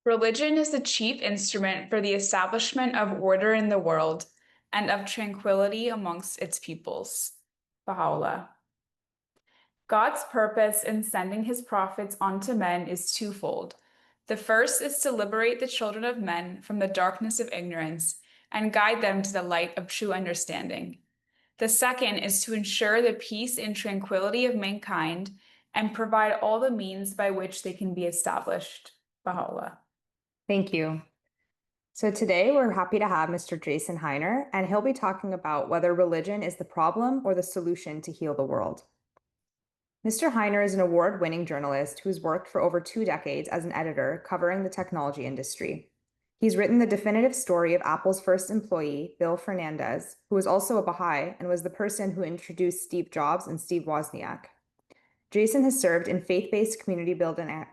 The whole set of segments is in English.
Religion is the chief instrument for the establishment of order in the world and of tranquility amongst its peoples. Baha'u'llah. God's purpose in sending his prophets onto men is twofold. The first is to liberate the children of men from the darkness of ignorance and guide them to the light of true understanding. The second is to ensure the peace and tranquility of mankind and provide all the means by which they can be established. Baha'u'llah. Thank you. So today we're happy to have Mr. Jason Hiner, and he'll be talking about whether religion is the problem or the solution to heal the world. Mr. Hiner is an award-winning journalist who's worked for over 2 decades as an editor covering the technology industry. He's written the definitive story of Apple's first employee, Bill Fernandez, who was also a Baha'i and was the person who introduced Steve Jobs and Steve Wozniak. Jason has served in faith-based community building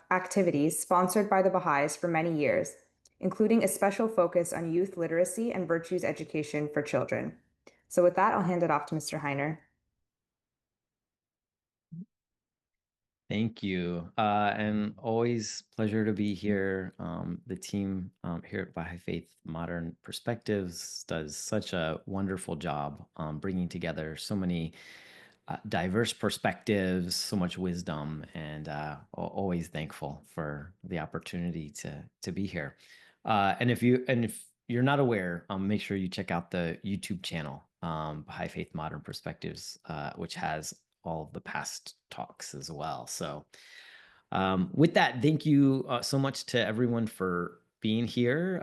activities sponsored by the Baha'is for many years, including a special focus on youth literacy and virtues education for children. So with that, I'll hand it off to Mr. Hiner. Thank you. And always pleasure to be here. The team here at Bahá'í Faith Modern Perspectives does such a wonderful job bringing together so many diverse perspectives, so much wisdom, and always thankful for the opportunity to be here. And if you're not aware, make sure you check out the YouTube channel, Bahá'í Faith Modern Perspectives, which has all of the past talks as well. So with that, thank you so much to everyone for being here.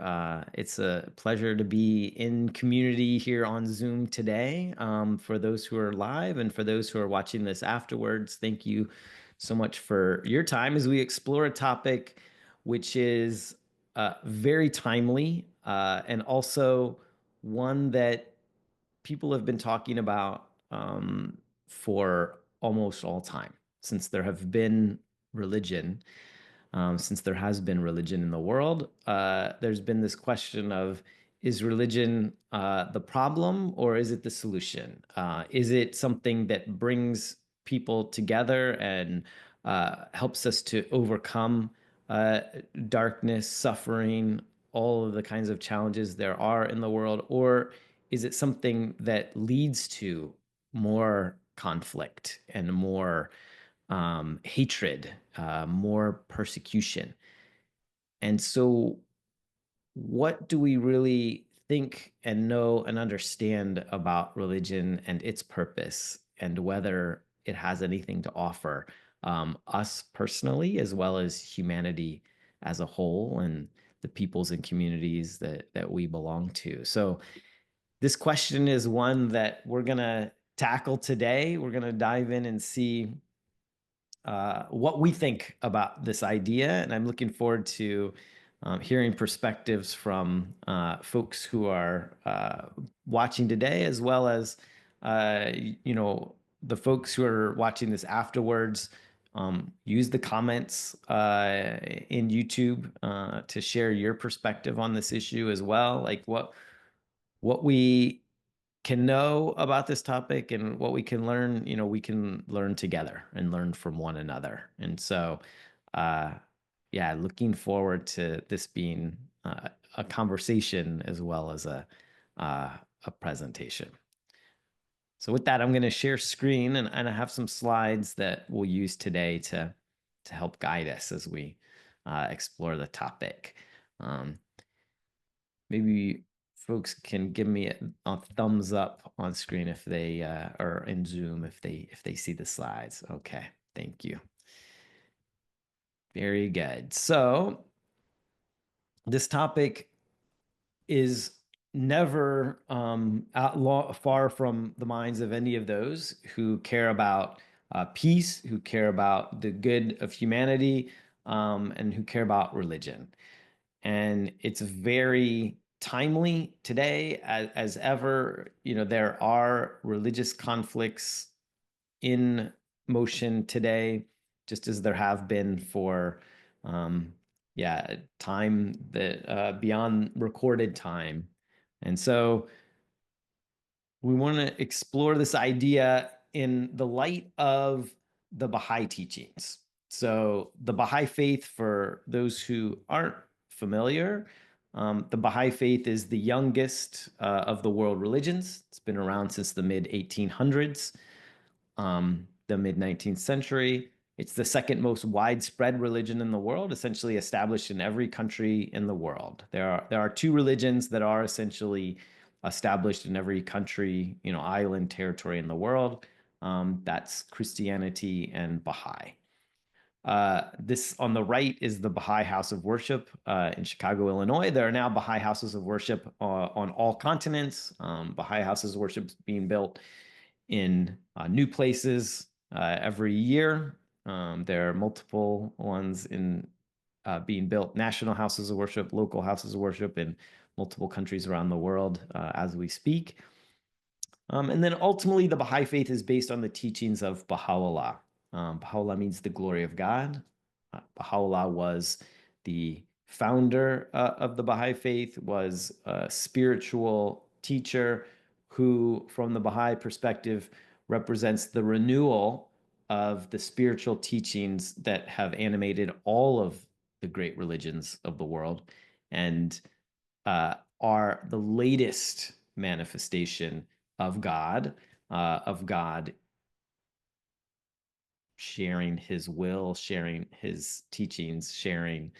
It's a pleasure to be in community here on Zoom today. For those who are live and for those who are watching this afterwards, thank you so much for your time as we explore a topic which is very timely and also one that people have been talking about for almost all time since there has been religion in the world. There's been this question of, is religion the problem or is it the solution? Is it something that brings people together and helps us to overcome darkness, suffering, all of the kinds of challenges there are in the world? Or is it something that leads to more conflict and more hatred, more persecution? And so what do we really think and know and understand about religion and its purpose and whether it has anything to offer us personally as well as humanity as a whole and the peoples and communities that we belong to? So this question is one that we're going to tackle today. We're going to dive in and see what we think about this idea. And I'm looking forward to hearing perspectives from folks who are watching today, as well as, the folks who are watching this afterwards. Use the comments in YouTube to share your perspective on this issue as well. Like what we can know about this topic and what we can learn, we can learn together and learn from one another. And so, yeah, looking forward to this being a conversation as well as a presentation. So with that, I'm going to share screen and I have some slides that we'll use today to help guide us as we explore the topic. Maybe folks can give me a thumbs up on screen if they or in Zoom if they see the slides. Okay, thank you. Very good. So this topic is never far from the minds of any of those who care about peace, who care about the good of humanity, and who care about religion. And it's very timely today as ever. There are religious conflicts in motion today, just as there have been for time that beyond recorded time. And so we want to explore this idea in the light of the Baha'i teachings. So the Baha'i Faith, for those who aren't familiar, the Baha'i Faith is the youngest of the world religions. It's been around since the mid 1800s, the mid 19th century. It's the second most widespread religion in the world, essentially established in every country in the world. There are two religions that are essentially established in every country, island, territory in the world. That's Christianity and Baha'i. This on the right is the Baha'i House of Worship in Chicago, Illinois. There are now Baha'i houses of worship on all continents. Baha'i houses of worship being built in new places every year. There are multiple ones being built, national houses of worship, local houses of worship in multiple countries around the world as we speak. And then ultimately, the Baha'i Faith is based on the teachings of Baha'u'llah. Baha'u'llah means the glory of God. Baha'u'llah was the founder of the Baha'i Faith, was a spiritual teacher who, from the Baha'i perspective, represents the renewal of the spiritual teachings that have animated all of the great religions of the world and are the latest manifestation of God sharing his will, sharing his teachings, sharing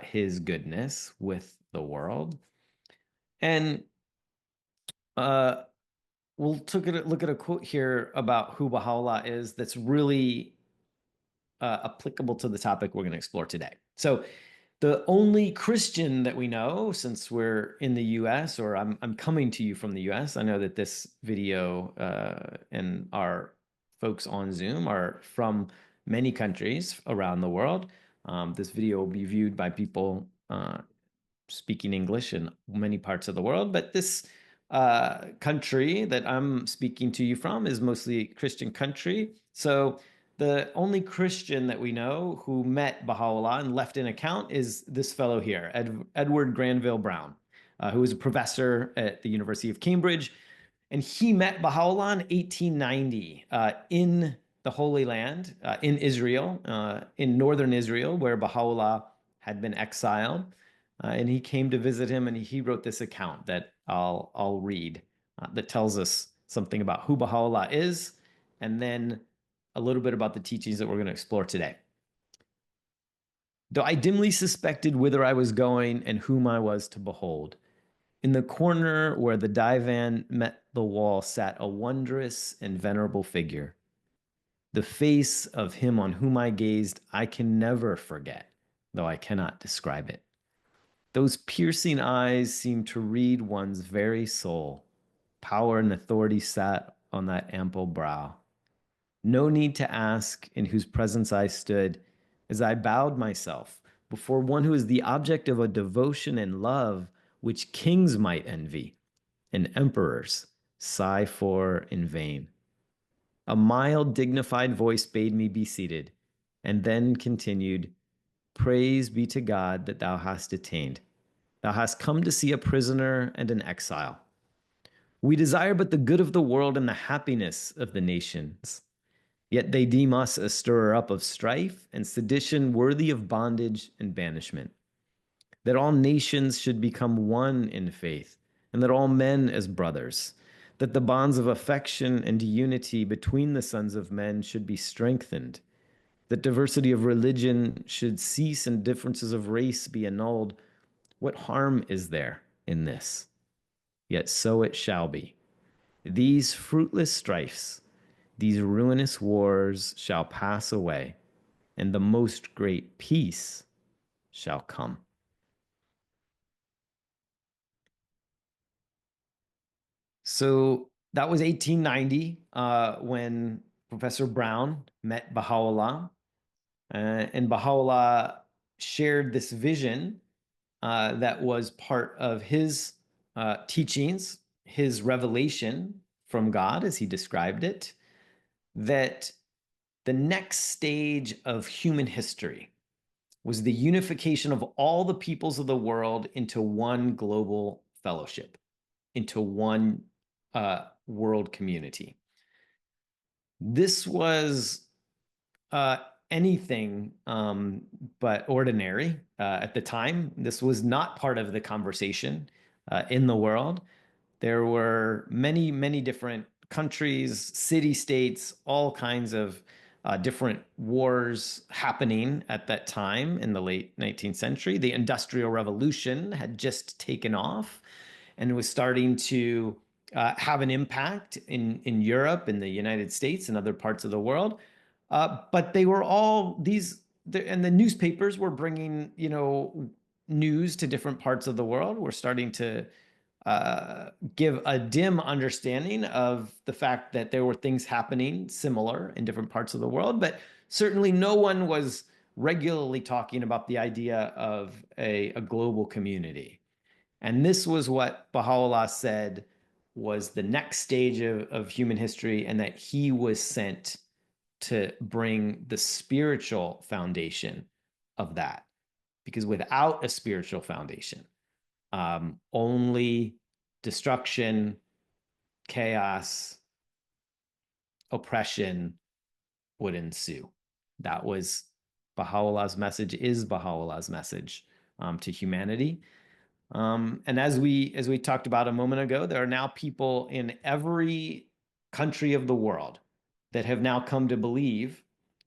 his goodness with the world. And we'll look at a quote here about who Baha'u'llah is that's really applicable to the topic we're going to explore today. So the only Christian that we know, since we're in the US, or I'm coming to you from the US, I know that this video and our folks on Zoom are from many countries around the world. This video will be viewed by people speaking English in many parts of the world, but this country that I'm speaking to you from is mostly a Christian country. So the only Christian that we know who met Baha'u'llah and left an account is this fellow here, Edward Granville Brown, who was a professor at the University of Cambridge. And he met Baha'u'llah in 1890 in the Holy Land, in Israel, in northern Israel, where Baha'u'llah had been exiled. And he came to visit him, and he wrote this account that I'll read that tells us something about who Baha'u'llah is, and then a little bit about the teachings that we're going to explore today. Though I dimly suspected whither I was going and whom I was to behold, in the corner where the divan met the wall sat a wondrous and venerable figure. The face of him on whom I gazed I can never forget, though I cannot describe it. Those piercing eyes seemed to read one's very soul. Power and authority sat on that ample brow. No need to ask in whose presence I stood as I bowed myself before one who is the object of a devotion and love which kings might envy and emperors sigh for in vain. A mild, dignified voice bade me be seated, and then continued, Praise be to God that thou hast attained. Thou hast come to see a prisoner and an exile. We desire but the good of the world and the happiness of the nations. Yet they deem us a stirrer up of strife and sedition worthy of bondage and banishment. That all nations should become one in faith, and that all men as brothers, that the bonds of affection and unity between the sons of men should be strengthened, that diversity of religion should cease and differences of race be annulled. What harm is there in this? Yet so it shall be. These fruitless strifes, these ruinous wars shall pass away, and the most great peace shall come. So that was 1890 when Professor Brown met Baha'u'llah. And Baha'u'llah shared this vision that was part of his teachings, his revelation from God, as he described it, that the next stage of human history was the unification of all the peoples of the world into one global fellowship, into one world community. This was anything but ordinary at the time. This was not part of the conversation in the world. There were many, many different countries, city-states, all kinds of different wars happening at that time in the late 19th century. The Industrial Revolution had just taken off and was starting to have an impact in Europe, in the United States, and other parts of the world. But they were all these, and the newspapers were bringing, news to different parts of the world. We're starting to give a dim understanding of the fact that there were things happening similar in different parts of the world, but certainly no one was regularly talking about the idea of a global community. And this was what Baha'u'llah said was the next stage of human history, and that he was sent to bring the spiritual foundation of that. Because without a spiritual foundation, only destruction, chaos, oppression would ensue. That was Baha'u'llah's message, is Baha'u'llah's message to humanity. And as we talked about a moment ago, there are now people in every country of the world that have now come to believe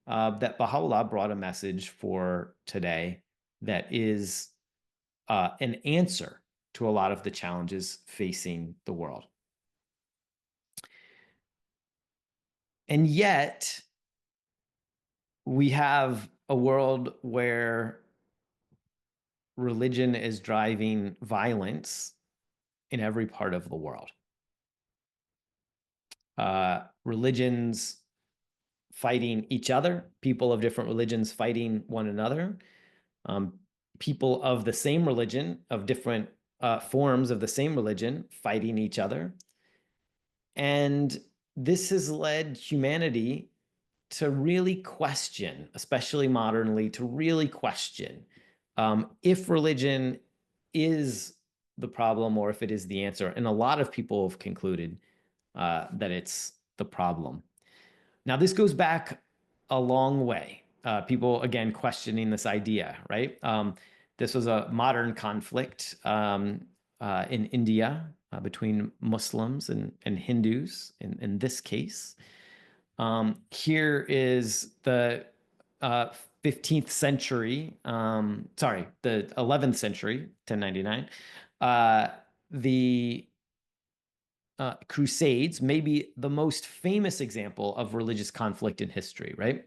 that Baha'u'llah brought a message for today that is an answer to a lot of the challenges facing the world. And yet, we have a world where religion is driving violence in every part of the world. Religions fighting each other, people of different religions fighting one another, people of the same religion, of different forms of the same religion, fighting each other. And this has led humanity to really question, especially modernly, to really question if religion is the problem or if it is the answer. And a lot of people have concluded that it's the problem. Now, this goes back a long way. People, again, questioning this idea, right? This was a modern conflict in India between Muslims and Hindus in this case. Here is the 15th century, the 11th century, 1099, the Crusades, maybe the most famous example of religious conflict in history, right?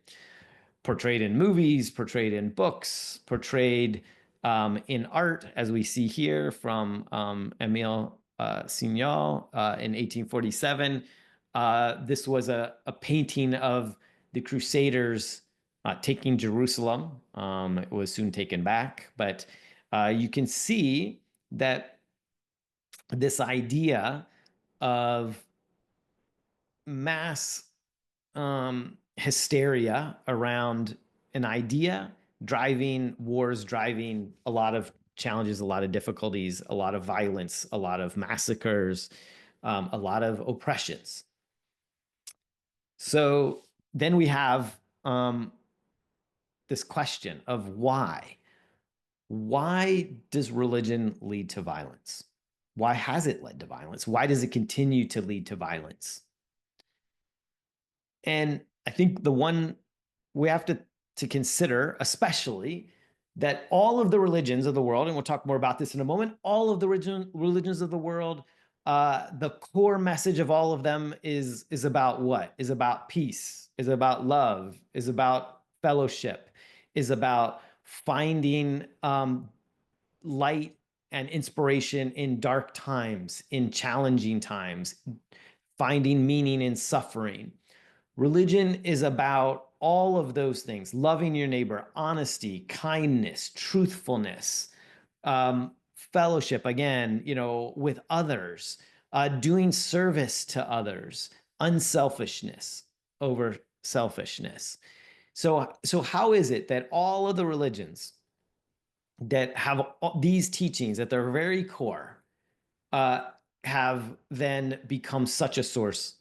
Portrayed in movies, portrayed in books, portrayed in art, as we see here from Émile Signal in 1847. This was a painting of the Crusaders taking Jerusalem. It was soon taken back, but you can see that this idea of mass hysteria around an idea driving wars, driving a lot of challenges, a lot of difficulties, a lot of violence, a lot of massacres, a lot of oppressions. So then we have this question of why. Why does religion lead to violence? Why has it led to violence? Why does it continue to lead to violence? And I think the one we have to consider, especially, that all of the religions of the world, and we'll talk more about this in a moment, all of the religions of the world, the core message of all of them is about what? Is about peace, is about love, is about fellowship, is about finding light and inspiration in dark times, in challenging times, finding meaning in suffering. Religion is about all of those things: loving your neighbor, honesty, kindness, truthfulness, fellowship, again, with others, doing service to others, unselfishness over selfishness. So how is it that all of the religions that have these teachings at their very core have then become such a source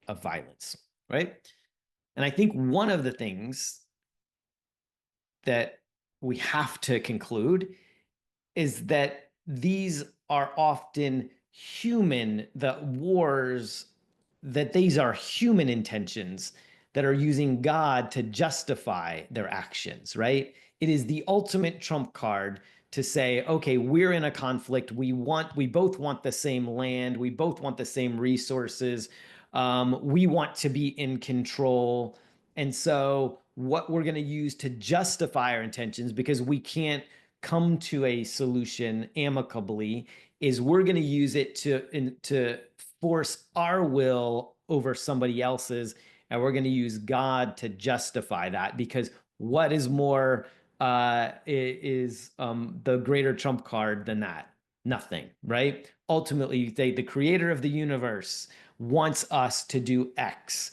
of violence, right? And I think one of the things that we have to conclude is that these are often human, the wars, that these are human intentions that are using God to justify their actions, right? It is the ultimate trump card to say, okay, we're in a conflict. We both want the same land. We both want the same resources. We want to be in control. And so what we're going to use to justify our intentions, because we can't come to a solution amicably, is we're going to use it to force our will over somebody else's, and we're going to use God to justify that, because what is more the greater trump card than that? Nothing, right? Ultimately, the creator of the universe wants us to do X,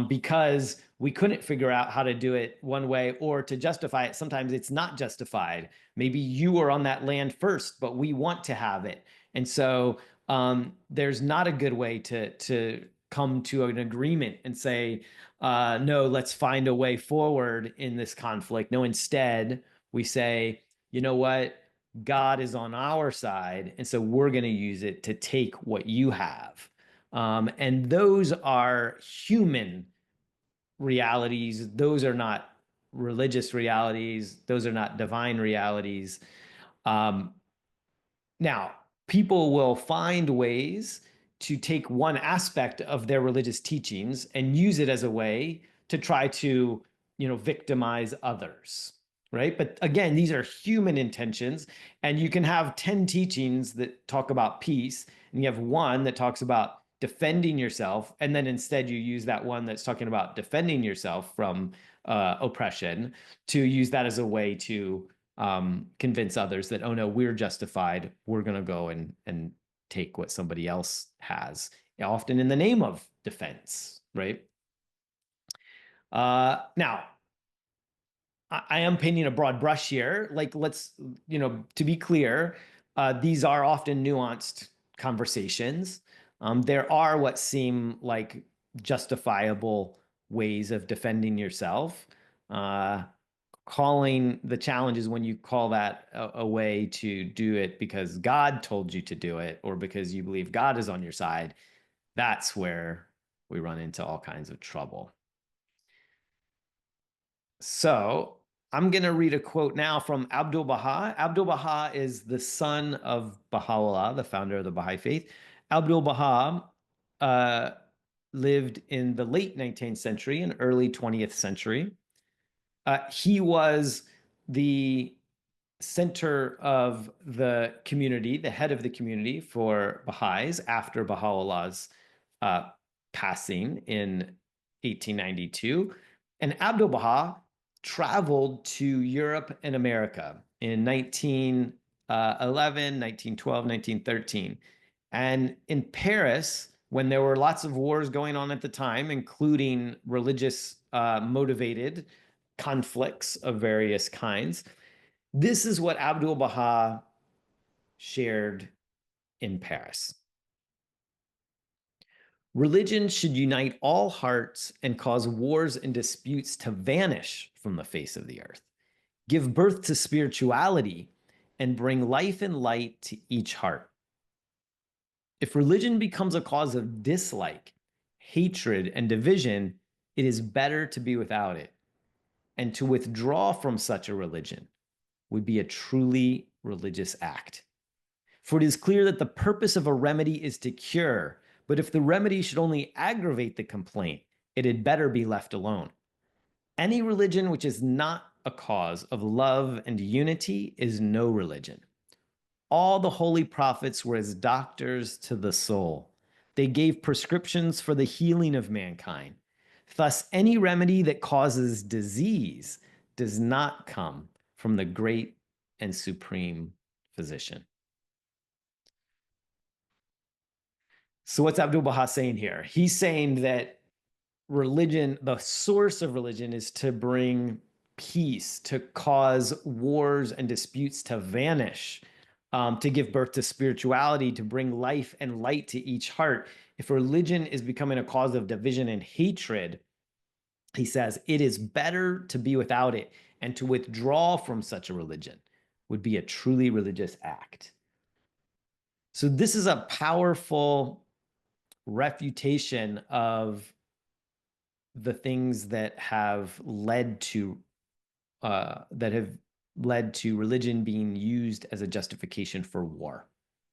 because we couldn't figure out how to do it one way, or to justify it. Sometimes it's not justified. Maybe you are on that land first, but we want to have it. And so there's not a good way to come to an agreement and say, no, let's find a way forward in this conflict. No, instead, we say, you know what? God is on our side, and so we're going to use it to take what you have. And those are human realities. Those are not religious realities. Those are not divine realities. Now, people will find ways to take one aspect of their religious teachings and use it as a way to try to, victimize others, right? But again, these are human intentions, and you can have 10 teachings that talk about peace, and you have one that talks about defending yourself, and then instead you use that one that's talking about defending yourself from oppression, to use that as a way to convince others that, oh no, we're justified. We're going to go and take what somebody else has, often in the name of defense, right? Now, I am painting a broad brush here. Like, let's, to be clear, these are often nuanced conversations. There are what seem like justifiable ways of defending yourself. Calling the challenge is when you call that a way to do it because God told you to do it, or because you believe God is on your side. That's where we run into all kinds of trouble. So I'm going to read a quote now from Abdul Baha. Abdul Baha is the son of Baha'u'llah, the founder of the Bahá'í Faith. Abdul Baha lived in the late 19th century and early 20th century. He was the center of the community, the head of the community for Baha'is after Baha'u'llah's passing in 1892. And Abdul Baha traveled to Europe and America in 1911, 1912, 1913. And in Paris, when there were lots of wars going on at the time, including religious motivated conflicts of various kinds, this is what Abdul Baha shared in Paris. Religion should unite all hearts and cause wars and disputes to vanish from the face of the earth, give birth to spirituality, and bring life and light to each heart. If religion becomes a cause of dislike, hatred, and division, it is better to be without it. And to withdraw from such a religion would be a truly religious act. For it is clear that the purpose of a remedy is to cure, but if the remedy should only aggravate the complaint, it had better be left alone. Any religion which is not a cause of love and unity is no religion. All the holy prophets were as doctors to the soul. They gave prescriptions for the healing of mankind. Thus, any remedy that causes disease does not come from the great and supreme physician. So what's Abdul Baha saying here? He's saying that religion, the source of religion, is to bring peace, to cause wars and disputes to vanish, to give birth to spirituality, to bring life and light to each heart. If religion is becoming a cause of division and hatred, he says, it is better to be without it. and to withdraw from such a religion would be a truly religious act. So this is a powerful refutation of the things that have led to religion being used as a justification for war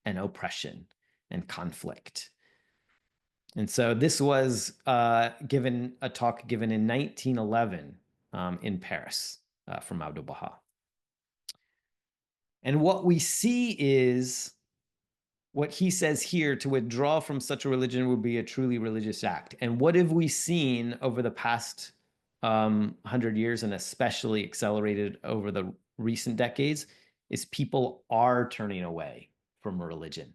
and oppression and conflict. And so this was a talk given in 1911 in Paris from Abdu'l-Baha. And what we see is what he says here: to withdraw from such a religion would be a truly religious act. And what have we seen over the past 100 years, and especially accelerated over the recent decades, is people are turning away from religion.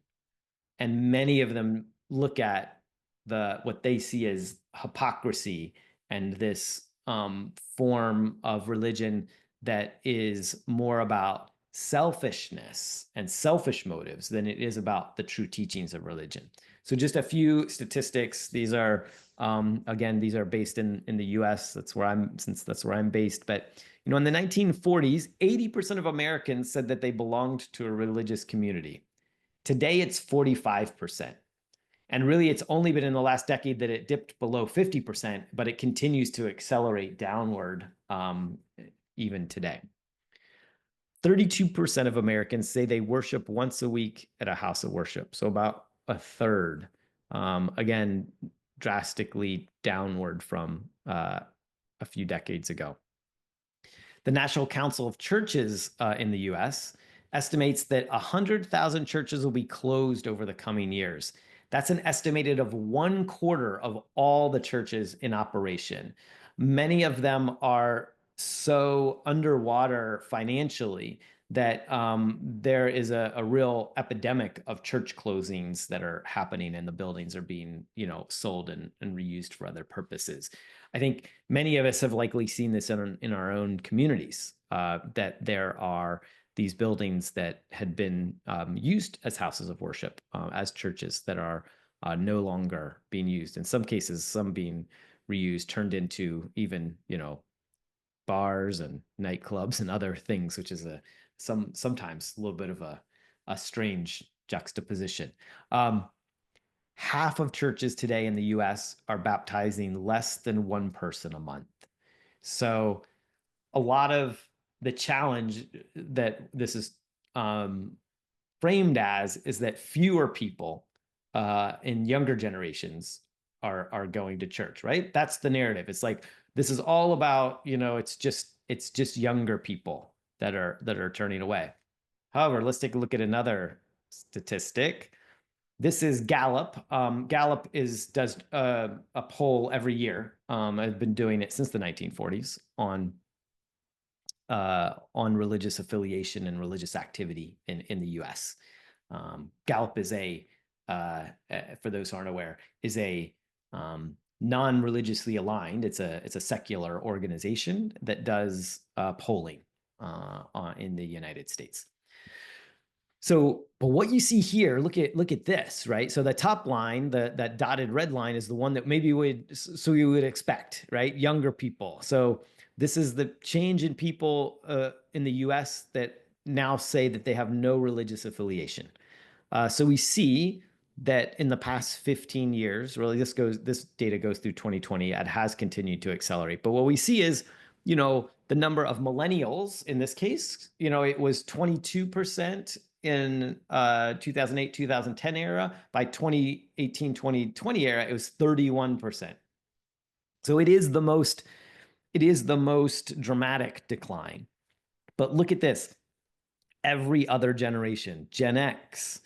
And many of them look at what they see as hypocrisy and this form of religion that is more about selfishness and selfish motives than it is about the true teachings of religion. So just a few statistics. These are, again, these are based in the US. That's where I'm based. But, in the 1940s, 80% of Americans said that they belonged to a religious community. Today, it's 45%. And really, it's only been in the last decade that it dipped below 50%, but it continues to accelerate downward even today. 32% of Americans say they worship once a week at a house of worship. So about a third, again, drastically downward from a few decades ago. The National Council of Churches in the US estimates that 100,000 churches will be closed over the coming years. That's an estimated of 1/4 of all the churches in operation. Many of them are so underwater financially that there is a real epidemic of church closings that are happening, and the buildings are being, sold and reused for other purposes. I think many of us have likely seen this in our own communities, that there are these buildings that had been used as houses of worship, as churches, that are no longer being used. In some cases, some being reused, turned into even, bars and nightclubs and other things, which is sometimes a little bit of a strange juxtaposition. Half of churches today in the US are baptizing less than one person a month. So a lot of the challenge that this is framed as is that fewer people in younger generations are going to church, right? That's the narrative. It's like, this is all about, it's just younger people that are turning away. However, let's take a look at another statistic. This is Gallup. Gallup does a poll every year. I've been doing it since the 1940s on religious affiliation and religious activity in the US. Gallup is for those who aren't aware, is a non-religiously aligned. It's a secular organization that does polling in the United States. So, but what you see here, look at this, right? So the top line, that dotted red line, is the one that maybe you would expect, right? Younger people. So this is the change in people in the US that now say that they have no religious affiliation. So we see that in the past 15 years, really this data goes through 2020, it has continued to accelerate. But what we see is, the number of millennials in this case, it was 22% in 2008, 2010 era. By 2018, 2020 era, it was 31%. So it is the most dramatic decline. But look at this. Every other generation, Gen X,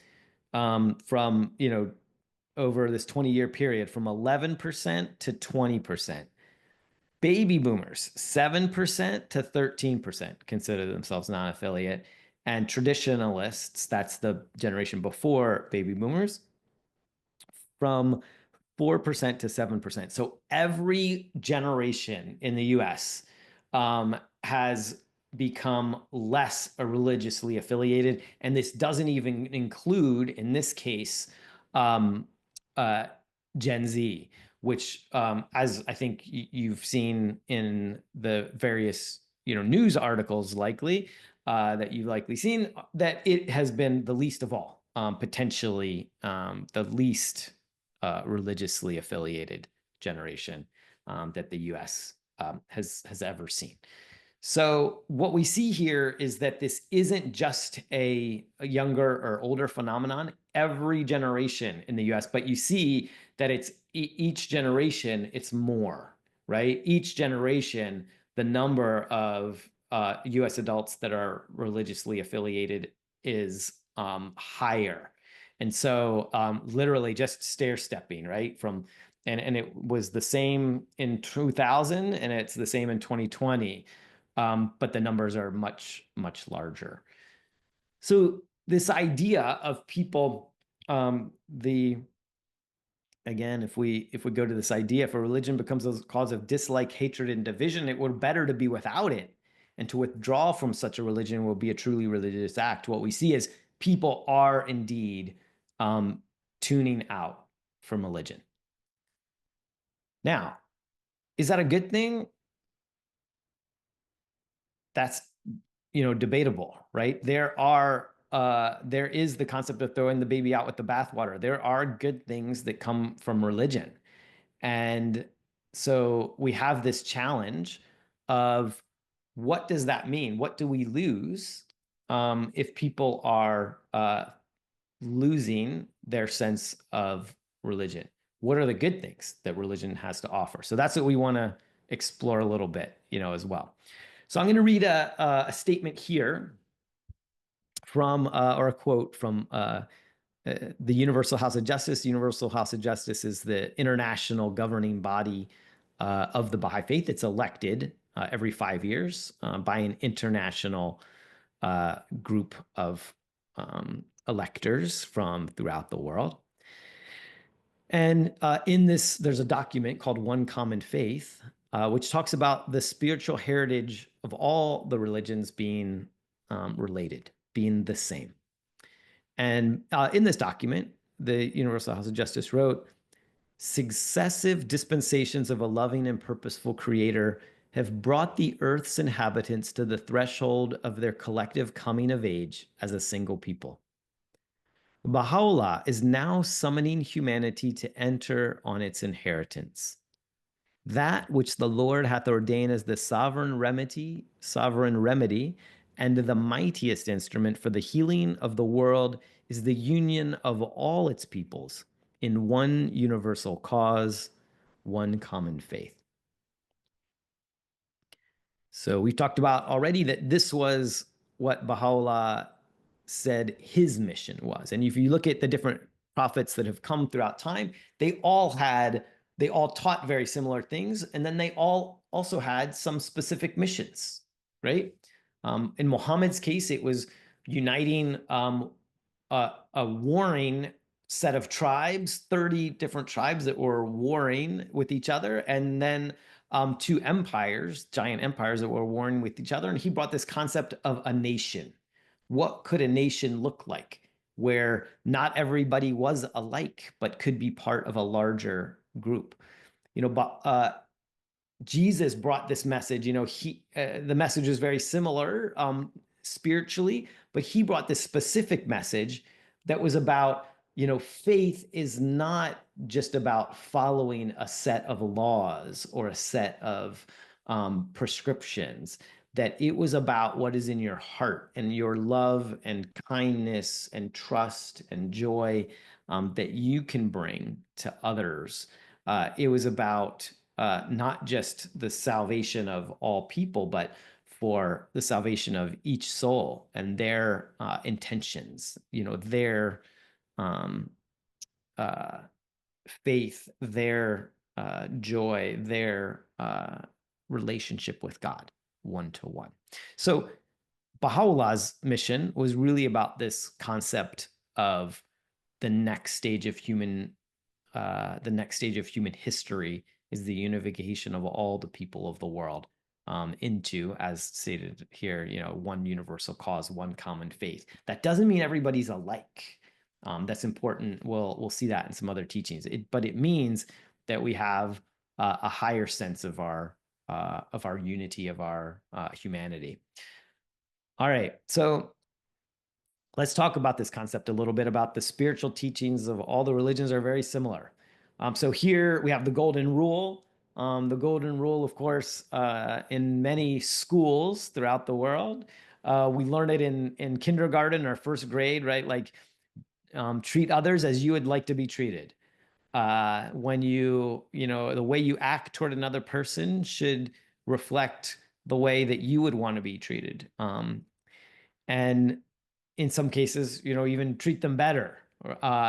from, over this 20-year period, from 11% to 20%. Baby boomers, 7% to 13% consider themselves non-affiliate. And traditionalists, that's the generation before baby boomers, from 4% to 7%. So every generation in the US has become less religiously affiliated. And this doesn't even include, in this case, Gen Z, which, as I think you've seen in the various, news articles likely that you've likely seen, that it has been the least of all, potentially the least religiously affiliated generation that the U.S. Has ever seen. So what we see here is that this isn't just a younger or older phenomenon. Every generation in the U.S., but you see that it's each generation, it's more, right? Each generation, the number of U.S. adults that are religiously affiliated is higher. And so literally just stair-stepping, right? And it was the same in 2000, and it's the same in 2020. But the numbers are much, much larger. So this idea of people, again, if we go to this idea, if a religion becomes a cause of dislike, hatred, and division, it were better to be without it. And to withdraw from such a religion will be a truly religious act. What we see is people are indeed tuning out from religion. Now, is that a good thing? That's debatable, right? There is the concept of throwing the baby out with the bathwater. There are good things that come from religion. And so we have this challenge of, what does that mean? What do we lose if people are losing their sense of religion? What are the good things that religion has to offer? So that's what we want to explore a little bit, as well. So I'm going to read a statement here from, or a quote from the Universal House of Justice. The Universal House of Justice is the international governing body of the Baha'i Faith. It's elected every 5 years by an international group of electors from throughout the world. And in this, there's a document called One Common Faith, which talks about the spiritual heritage of all the religions being related, being the same. And in this document, the Universal House of Justice wrote, "Successive dispensations of a loving and purposeful creator have brought the earth's inhabitants to the threshold of their collective coming of age as a single people. Baha'u'llah is now summoning humanity to enter on its inheritance. That which the Lord hath ordained as the sovereign remedy, and the mightiest instrument for the healing of the world is the union of all its peoples in one universal cause, one common faith." So we've talked about already that this was what Baha'u'llah said his mission was. And if you look at the different prophets that have come throughout time, they all taught very similar things. And then they all also had some specific missions, right? In Muhammad's case, it was uniting a warring set of tribes, 30 different tribes that were warring with each other. And then two empires, giant empires that were warring with each other. And he brought this concept of a nation. What could a nation look like where not everybody was alike, but could be part of a larger group? Jesus brought this message. The message is very similar spiritually, but he brought this specific message that was about, faith is not just about following a set of laws or a set of prescriptions, that it was about what is in your heart and your love and kindness and trust and joy that you can bring to others. It was about not just the salvation of all people, but for the salvation of each soul and their intentions, their faith, their joy, their relationship with God, one-to-one. So Baha'u'llah's mission was really about this concept of the next stage of human history is the unification of all the people of the world into, as stated here, one universal cause, one common faith. That doesn't mean everybody's alike. That's important. We'll see that in some other teachings. But it means that we have a higher sense of our unity, of our humanity. All right, so let's talk about this concept a little bit. About the spiritual teachings of all the religions are very similar. So here we have the golden rule. The golden rule, of course, in many schools throughout the world. We learn it in kindergarten or first grade, right? Like, treat others as you would like to be treated. When the way you act toward another person should reflect the way that you would want to be treated. And in some cases, even treat them better.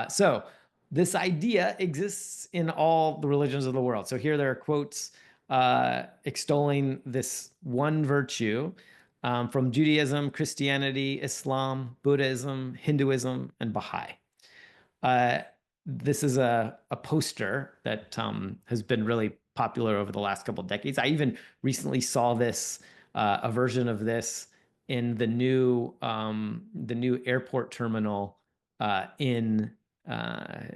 So this idea exists in all the religions of the world. So here there are quotes extolling this one virtue from Judaism, Christianity, Islam, Buddhism, Hinduism, and Baha'i. This is a poster that has been really popular over the last couple of decades. I even recently saw this, a version of this in the new airport terminal in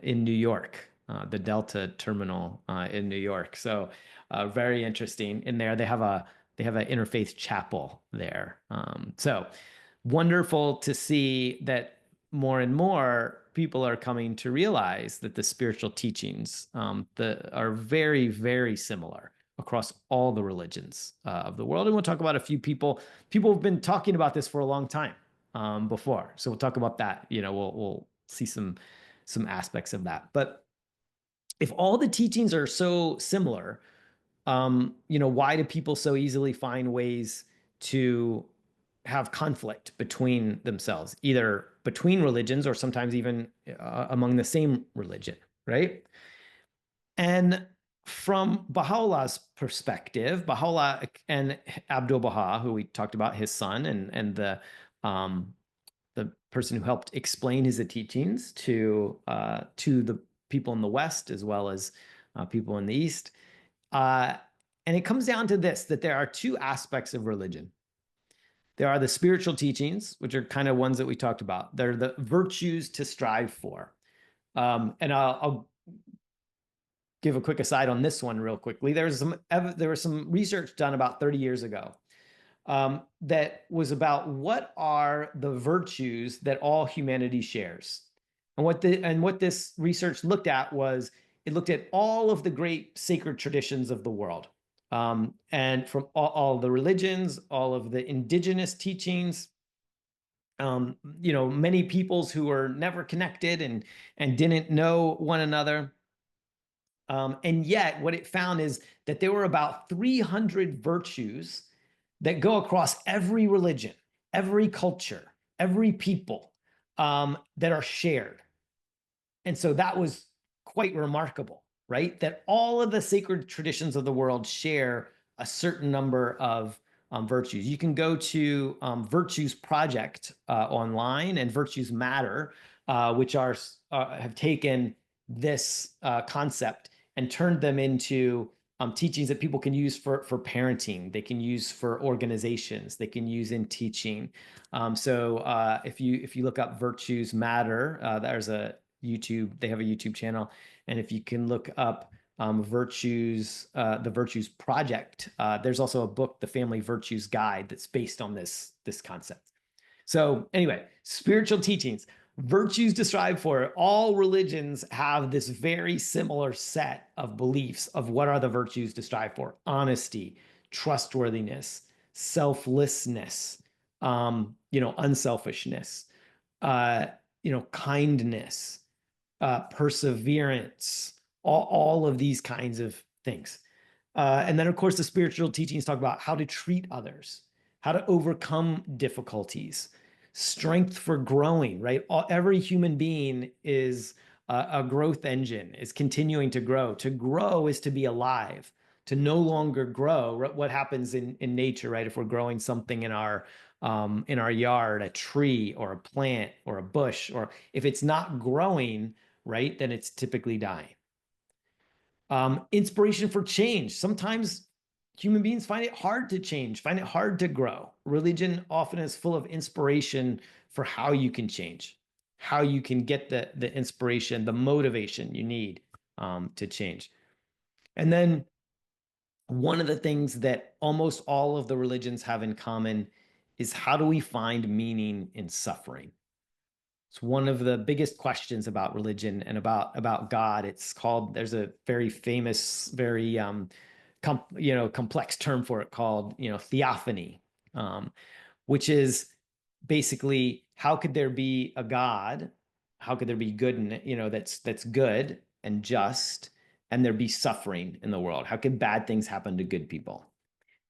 New York, the Delta terminal in New York. So very interesting. In there, they have an interfaith chapel there. So wonderful to see that more and more people are coming to realize that the spiritual teachings are very, very similar across all the religions of the world. And we'll talk about a few people. People have been talking about this for a long time before. So we'll talk about that. We'll see some aspects of that. But if all the teachings are so similar, why do people so easily find ways to have conflict between themselves, either between religions or sometimes even among the same religion, right? And from Baha'u'llah's perspective, Baha'u'llah and Abdu'l-Baha, who we talked about, his son, and the person who helped explain his teachings to the people in the West as well as people in the East. And it comes down to this, that there are two aspects of religion. There are the spiritual teachings, which are kind of ones that we talked about. They're the virtues to strive for. And I'll give a quick aside on this one real quickly. There was some research done about 30 years ago that was about what are the virtues that all humanity shares. And what this research looked at was, it looked at all of the great sacred traditions of the world. And from all the religions, all of the indigenous teachings, many peoples who were never connected and didn't know one another. And yet what it found is that there were about 300 virtues that go across every religion, every culture, every people, that are shared. And so that was quite remarkable, right? That all of the sacred traditions of the world share a certain number of virtues. You can go to Virtues Project online, and Virtues Matter, which have taken this concept and turned them into teachings that people can use for parenting. They can use for organizations. They can use in teaching. So if you look up Virtues Matter, there's a YouTube. They have a YouTube channel, and if you can look up Virtues, the Virtues Project, there's also a book, The Family Virtues Guide, that's based on this concept. So anyway, spiritual teachings, virtues to strive for. All religions have this very similar set of beliefs of what are the virtues to strive for: honesty, trustworthiness, selflessness, unselfishness, kindness, perseverance, all of these kinds of things. And then, of course, the spiritual teachings talk about how to treat others, how to overcome difficulties, strength for growing, right? Every human being is a growth engine, is continuing to grow. To grow is to be alive. To no longer grow, what happens in nature, right? If we're growing something in our yard, a tree or a plant or a bush, or if it's not growing, right, then it's typically dying. Inspiration for change. Sometimes human beings find it hard to change, find it hard to grow. Religion often is full of inspiration for how you can change, how you can get the inspiration, the motivation you need to change. And then one of the things that almost all of the religions have in common is, how do we find meaning in suffering? It's one of the biggest questions about religion and about God. It's called, there's a very famous, very complex term for it called, theophany, which is basically, how could there be a God? How could there be good and that's good and just, and there be suffering in the world? How can bad things happen to good people?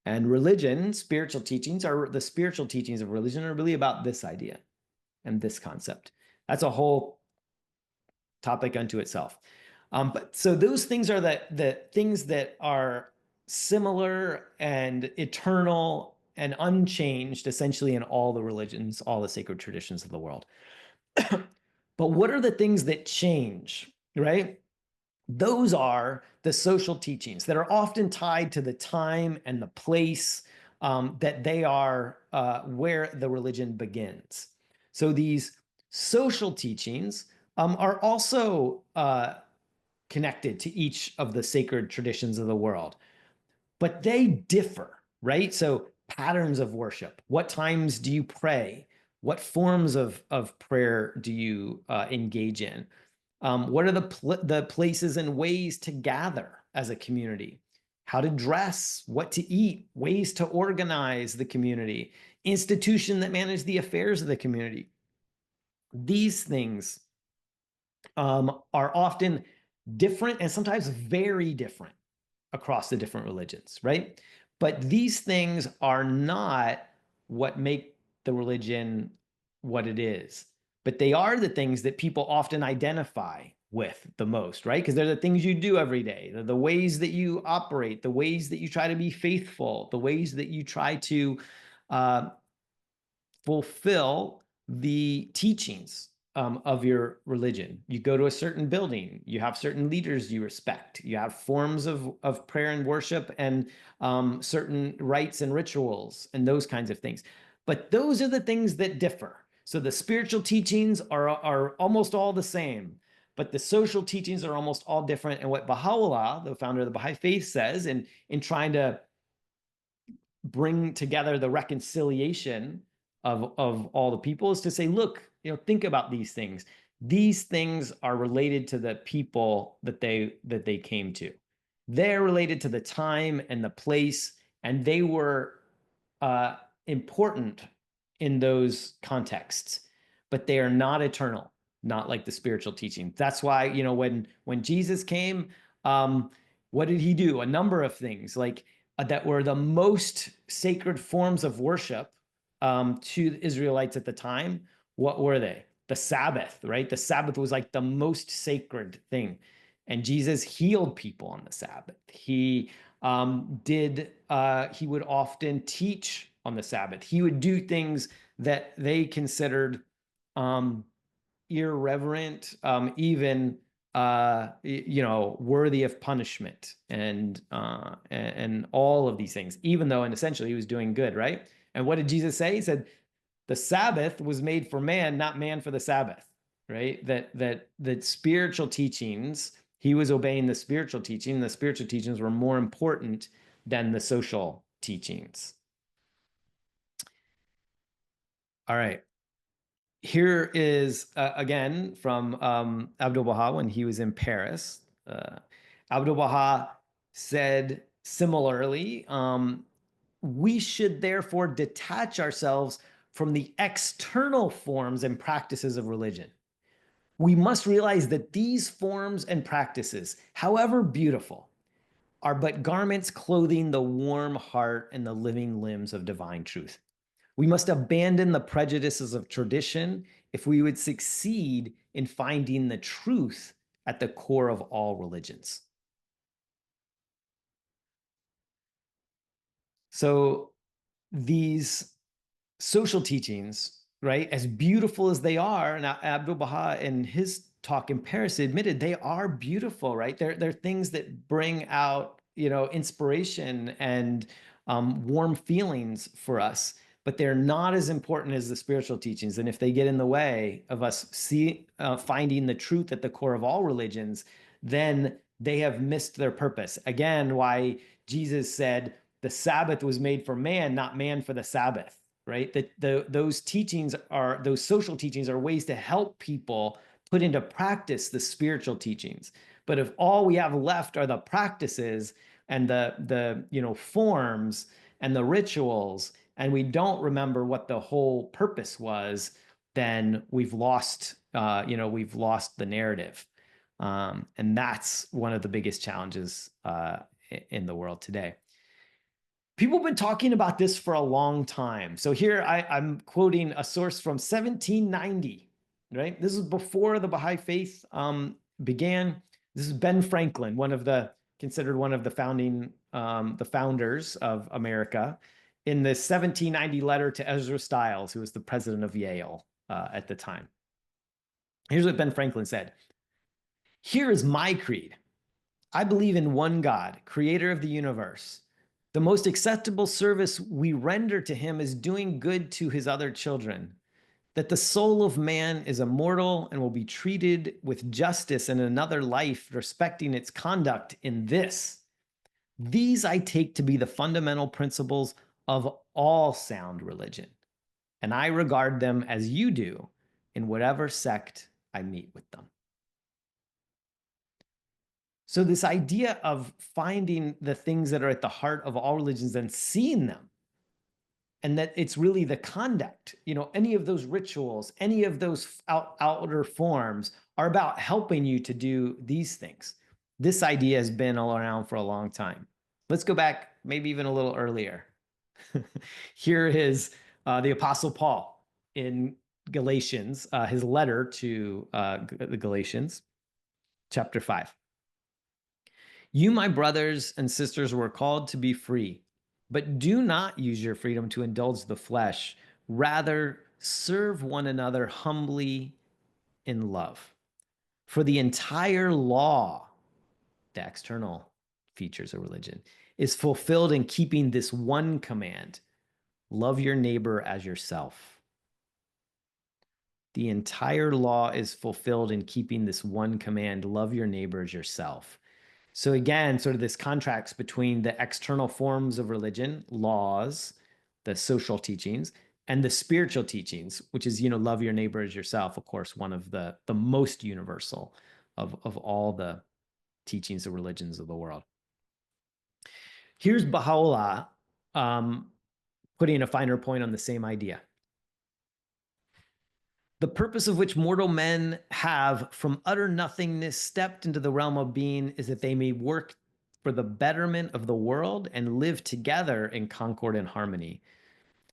And religion, the spiritual teachings of religion are really about this idea and this concept. That's a whole topic unto itself. But so those things are the things that are similar and eternal and unchanged, essentially, in all the religions, all the sacred traditions of the world. But what are the things that change, right? Those are the social teachings that are often tied to the time and the place that they are where the religion begins. So these social teachings are also connected to each of the sacred traditions of the world, but they differ, right? So patterns of worship, what times do you pray? What forms of prayer do you engage in? What are the places and ways to gather as a community? How to dress, what to eat, ways to organize the community, institution that manage the affairs of the community. These things are often different and sometimes very different across the different religions, right? But these things are not what make the religion what it is, but they are the things that people often identify with the most, right? Because they're the things you do every day. They're the ways that you operate, the ways that you try to be faithful, the ways that you try to fulfill the teachings of your religion. You go to a certain building, you have certain leaders you respect, you have forms of prayer and worship and certain rites and rituals and those kinds of things. But those are the things that differ. So the spiritual teachings are almost all the same, but the social teachings are almost all different. And what Baha'u'llah, the founder of the Bahá'í Faith, says in trying to bring together the reconciliation of all the people is to say, look, think about these things. These things are related to the people that they came to. They're related to the time and the place, and they were important in those contexts, but they are not eternal, not like the spiritual teaching. That's why, when Jesus came, what did he do? A number of things that were the most sacred forms of worship to the Israelites at the time. What were they? The Sabbath, right? The Sabbath was like the most sacred thing. And Jesus healed people on the Sabbath. He would often teach on the Sabbath. He would do things that they considered irreverent, even worthy of punishment, and all of these things, even though essentially he was doing good, right? And what did Jesus say? He said, the Sabbath was made for man, not man for the Sabbath, right? That spiritual teachings, he was obeying the spiritual teaching. The spiritual teachings were more important than the social teachings. All right. Here is, again, from Abdu'l-Baha when he was in Paris. Abdu'l-Baha said similarly, we should therefore detach ourselves from the external forms and practices of religion. We must realize that these forms and practices, however beautiful, are but garments clothing the warm heart and the living limbs of divine truth. We must abandon the prejudices of tradition if we would succeed in finding the truth at the core of all religions. So these social teachings, right, as beautiful as they are, now Abdu'l-Baha in his talk in Paris admitted they are beautiful, right? They're things that bring out, inspiration and warm feelings for us, but they're not as important as the spiritual teachings. And if they get in the way of us finding the truth at the core of all religions, then they have missed their purpose. Again, why Jesus said the Sabbath was made for man, not man for the Sabbath, right? Those teachings are, those social teachings are ways to help people put into practice the spiritual teachings. But if all we have left are the practices and the forms and the rituals, and we don't remember what the whole purpose was, then we've lost the narrative. And that's one of the biggest challenges in the world today. People have been talking about this for a long time. So here I'm quoting a source from 1790, right? This is before the Bahá'í Faith began. This is Ben Franklin, considered one of the founders of America, in the 1790 letter to Ezra Stiles, who was the president of Yale at the time. Here's what Ben Franklin said. "Here is my creed. I believe in one God, creator of the universe. The most acceptable service we render to him is doing good to his other children. That the soul of man is immortal and will be treated with justice in another life, respecting its conduct in this. These I take to be the fundamental principles of all sound religion, and I regard them as you do in whatever sect I meet with them." So this idea of finding the things that are at the heart of all religions and seeing them, and that it's really the conduct, any of those rituals, any of those outer forms are about helping you to do these things. This idea has been around for a long time. Let's go back maybe even a little earlier. Here is the Apostle Paul in Galatians, his letter to the Galatians, chapter 5. "You, my brothers and sisters, were called to be free, but do not use your freedom to indulge the flesh. Rather, serve one another humbly in love. For the entire law," the external features of religion, "is fulfilled in keeping this one command: love your neighbor as yourself." The entire law is fulfilled in keeping this one command: love your neighbor as yourself. So again, sort of this contrast between the external forms of religion, laws, the social teachings, and the spiritual teachings, which is, love your neighbor as yourself, of course, one of the most universal of all the teachings of religions of the world. Here's Baha'u'llah putting a finer point on the same idea. "The purpose of which mortal men have from utter nothingness stepped into the realm of being is that they may work for the betterment of the world and live together in concord and harmony."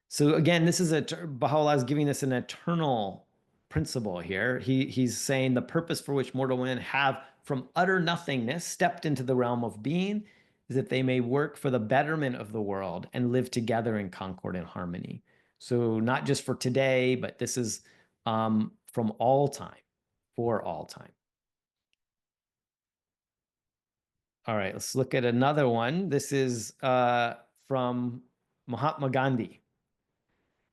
So again, this is Baha'u'llah is giving us an eternal principle here. He's saying the purpose for which mortal men have from utter nothingness stepped into the realm of being is that they may work for the betterment of the world and live together in concord and harmony. So not just for today, but this is from all time, for all time. All right, let's look at another one. This is from Mahatma Gandhi.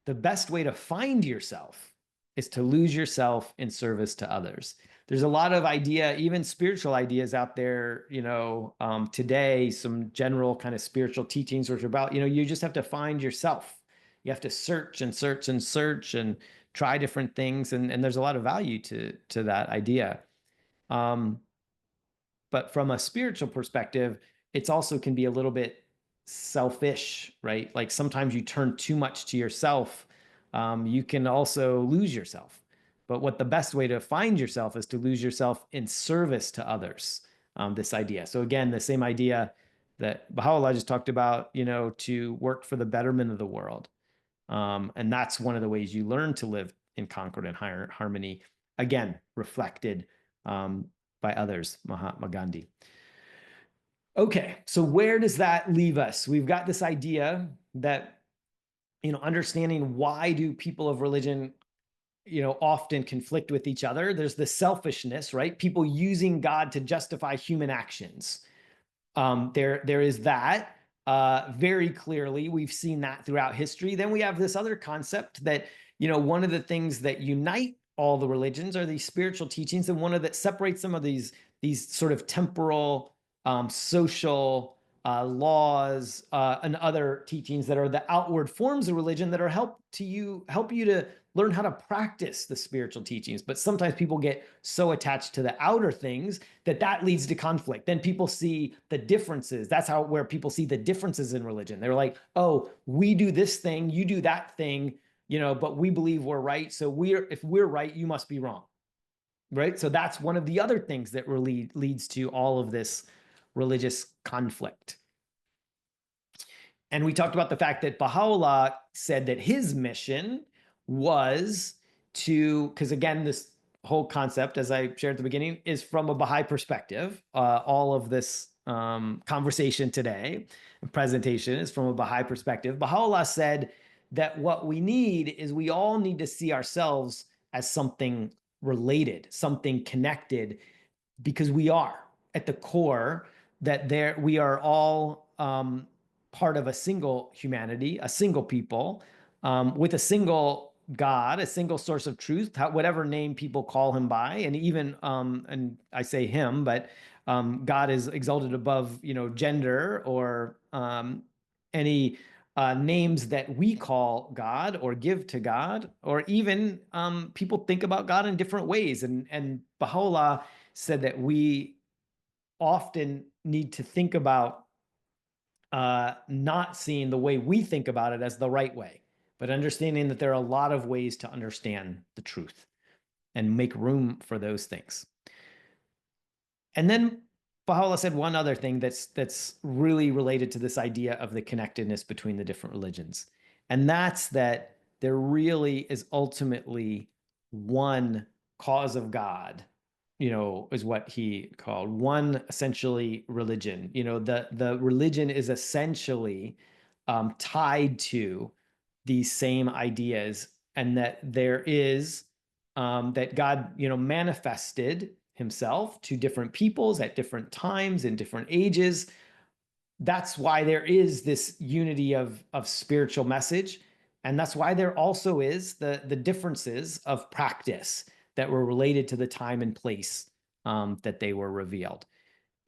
"The best way to find yourself is to lose yourself in service to others." There's a lot of even spiritual ideas out there, today, some general kind of spiritual teachings which are about, you just have to find yourself. You have to search and search and search and try different things. And there's a lot of value to that idea. But from a spiritual perspective, it's also can be a little bit selfish, right? Like sometimes you turn too much to yourself. You can also lose yourself. But what the best way to find yourself is to lose yourself in service to others, this idea. So again, the same idea that Baha'u'llah just talked about, to work for the betterment of the world. And that's one of the ways you learn to live in concord and harmony, again, reflected by others, Mahatma Gandhi. Okay, so where does that leave us? We've got this idea that, understanding why do people of religion, often conflict with each other. There's the selfishness, right? People using God to justify human actions. There is that very clearly. We've seen that throughout history. Then we have this other concept that, one of the things that unite all the religions are these spiritual teachings, and one of that separates some of these sort of temporal, social laws, and other teachings that are the outward forms of religion that are help you to learn how to practice the spiritual teachings. But sometimes people get so attached to the outer things that leads to conflict. Then people see the differences. That's where people see the differences in religion. They're like, oh, we do this thing, you do that thing, but we believe we're right. So if we're right, you must be wrong. Right? So that's one of the other things that really leads to all of this religious conflict. And we talked about the fact that Baha'u'llah said that his mission was because again, this whole concept, as I shared at the beginning, is from a Baha'i perspective. All of this conversation today, presentation, is from a Baha'i perspective. Baha'u'llah said that what we need is we all need to see ourselves as something related, something connected, because we are at the core that we are all part of a single humanity, a single people, with a single God, a single source of truth, whatever name people call him by, and even and I say him, but God is exalted above gender or any names that we call God or give to God, or even people think about God in different ways. And Baha'u'llah said that we often need to think about not seeing the way we think about it as the right way, but understanding that there are a lot of ways to understand the truth and make room for those things. And then Baha'u'llah said one other thing that's really related to this idea of the connectedness between the different religions. And that's that there really is ultimately one cause of God, is what he called one essentially religion. The religion is essentially tied to these same ideas, and that there is that God, manifested himself to different peoples at different times in different ages. That's why there is this unity of spiritual message. And that's why there also is the differences of practice that were related to the time and place that they were revealed.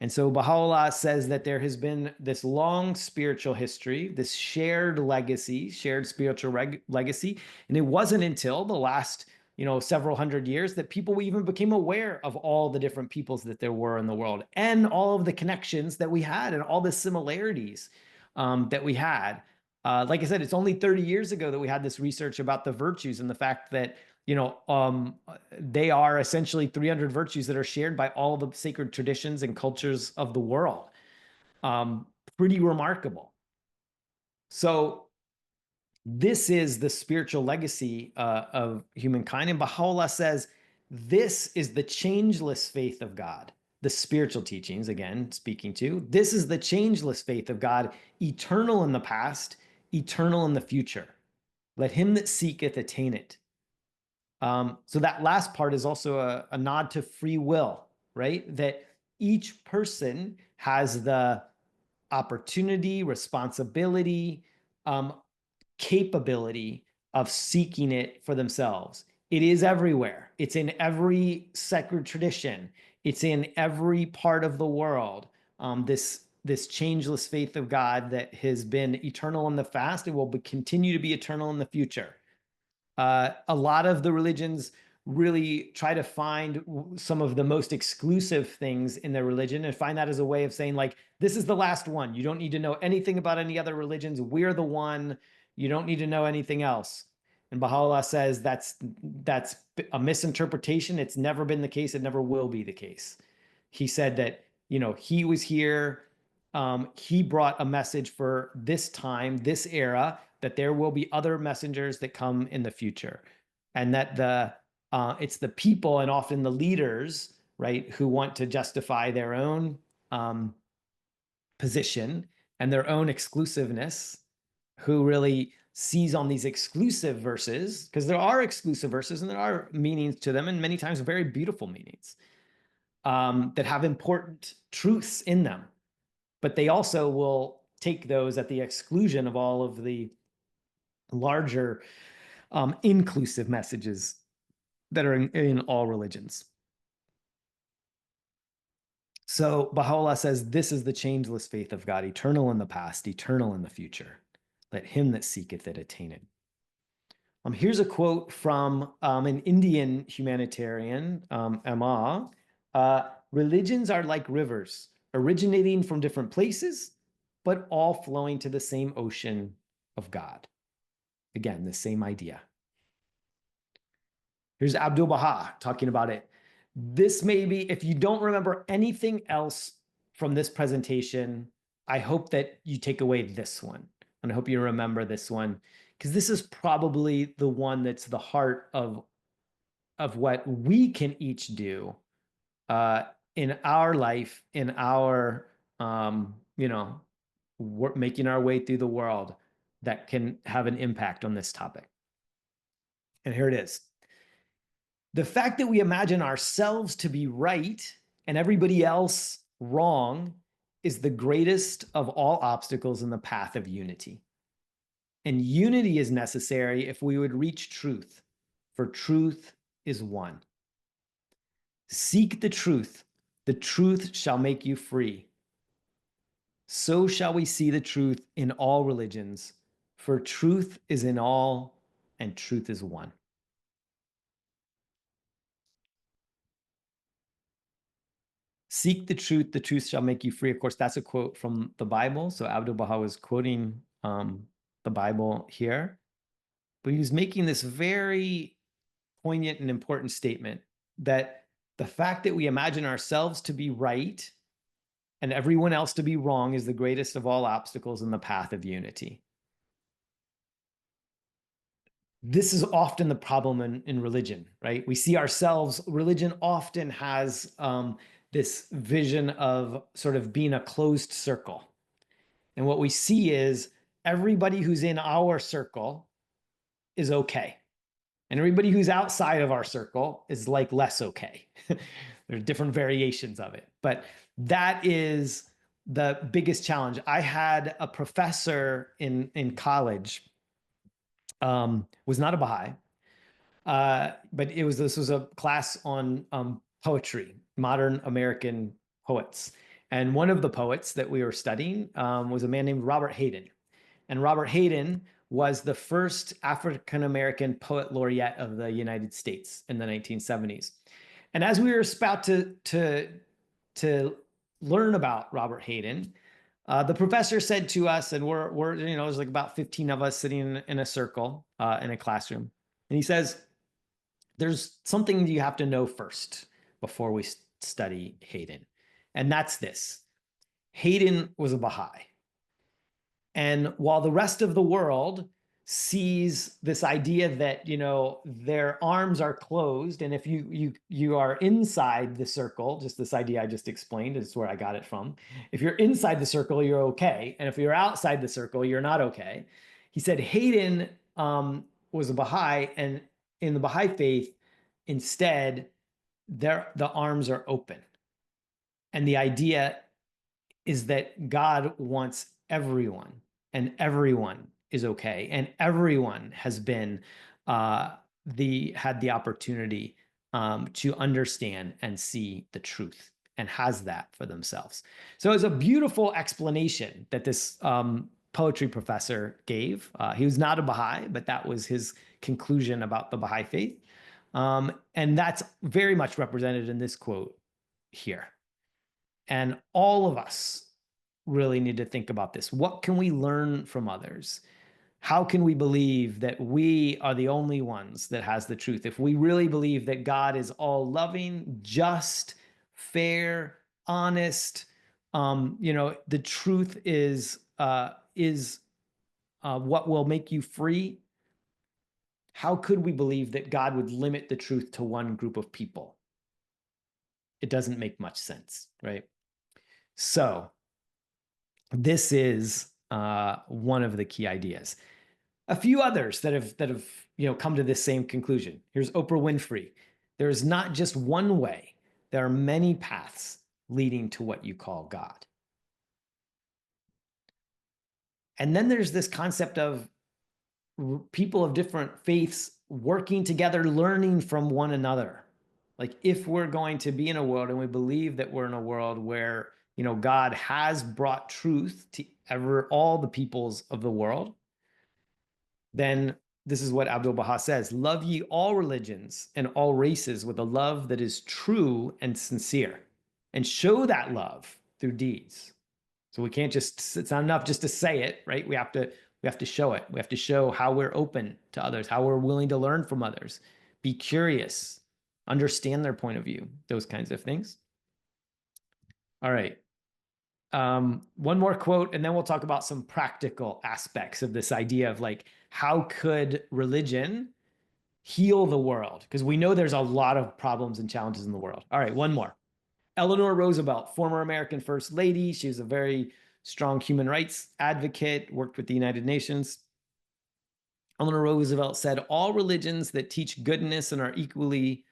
And so Baha'u'llah says that there has been this long spiritual history, this shared legacy, shared spiritual legacy. And it wasn't until the last several hundred years that people even became aware of all the different peoples that there were in the world, and all of the connections that we had, and all the similarities that we had. Like I said, it's only 30 years ago that we had this research about the virtues, and the fact that they are essentially 300 virtues that are shared by all the sacred traditions and cultures of the world. Pretty remarkable. So this is the spiritual legacy of humankind. And Baha'u'llah says this is the changeless faith of God. The spiritual teachings, again, speaking to, this is the changeless faith of God, eternal in the past, eternal in the future. Let him that seeketh attain it. So that last part is also a nod to free will, right? That each person has the opportunity, responsibility, capability of seeking it for themselves. It is everywhere. It's in every sacred tradition. It's in every part of the world. This changeless faith of God that has been eternal in the past and will continue to be eternal in the future. A lot of the religions really try to find some of the most exclusive things in their religion and find that as a way of saying, like, this is the last one. You don't need to know anything about any other religions. We're the one. You don't need to know anything else. And Baha'u'llah says that's a misinterpretation. It's never been the case. It never will be the case. He said that, he was here. He brought a message for this time, this era, that there will be other messengers that come in the future, and that it's the people and often the leaders, right, who want to justify their own position and their own exclusiveness, who really seize on these exclusive verses, because there are exclusive verses and there are meanings to them, and many times very beautiful meanings that have important truths in them. But they also will take those at the exclusion of all of the larger inclusive messages that are in all religions. So Baha'u'llah says, this is the changeless faith of God, eternal in the past, eternal in the future. Let him that seeketh it attain it. Here's a quote from an Indian humanitarian, Amma. Religions are like rivers, originating from different places, but all flowing to the same ocean of God. Again, the same idea. Here's Abdul Baha talking about it. This may be, if you don't remember anything else from this presentation, I hope that you take away this one. And I hope you remember this one, because this is probably the one that's the heart of what we can each do in our life, in our, making our way through the world that can have an impact on this topic. And here it is. The fact that we imagine ourselves to be right and everybody else wrong is the greatest of all obstacles in the path of unity. And unity is necessary if we would reach truth, for truth is one. Seek the truth shall make you free. So shall we see the truth in all religions, for truth is in all, and truth is one. Seek the truth shall make you free. Of course, that's a quote from the Bible. So Abdul Baha was quoting the Bible here, but he was making this very poignant and important statement that the fact that we imagine ourselves to be right and everyone else to be wrong is the greatest of all obstacles in the path of unity. This is often the problem in religion, right? We see ourselves, religion often has this vision of sort of being a closed circle. And what we see is everybody who's in our circle is okay. And everybody who's outside of our circle is like less okay. There are different variations of it, but that is the biggest challenge. I had a professor in college, was not a Baha'i, but this was a class on poetry, modern American poets. And one of the poets that we were studying was a man named Robert Hayden. And Robert Hayden was the first African-American poet laureate of the United States in the 1970s. And as we were about to learn about Robert Hayden, the professor said to us, and there's like about 15 of us sitting in a circle in a classroom. And he says, there's something you have to know first before we study Hayden. And that's this. Hayden was a Baha'i. And while the rest of the world sees this idea that, their arms are closed, and if you are inside the circle, just this idea I just explained is where I got it from. If you're inside the circle, you're okay. And if you're outside the circle, you're not okay. He said Hayden was a Baha'i, and in the Baha'i faith, instead, the arms are open. And the idea is that God wants everyone, and everyone is okay, and everyone has been had the opportunity to understand and see the truth, and has that for themselves. So it's a beautiful explanation that this poetry professor gave. He was not a Baha'i, but that was his conclusion about the Baha'i faith. And that's very much represented in this quote here. And all of us really need to think about this. What can we learn from others? How can we believe that we are the only ones that has the truth? If we really believe that God is all loving, just, fair, honest, the truth is what will make you free. How could we believe that God would limit the truth to one group of people? It doesn't make much sense, right? So this is one of the key ideas. A few others that have come to this same conclusion. Here's Oprah Winfrey. There is not just one way. There are many paths leading to what you call God. And then there's this concept of people of different faiths working together, learning from one another. Like, if we're going to be in a world, and we believe that we're in a world where, God has brought truth to all the peoples of the world, then this is what Abdul Baha says: love ye all religions and all races with a love that is true and sincere, and show that love through deeds. So we can't just, it's not enough just to say it, right? We have to show it. We have to show how we're open to others, how we're willing to learn from others, be curious, understand their point of view, those kinds of things. All right. One more quote, and then we'll talk about some practical aspects of this idea of, like, how could religion heal the world? Because we know there's a lot of problems and challenges in the world. All right, one more. Eleanor Roosevelt, former American First Lady. She was a very strong human rights advocate, worked with the United Nations. Eleanor Roosevelt said, all religions that teach goodness and are equally,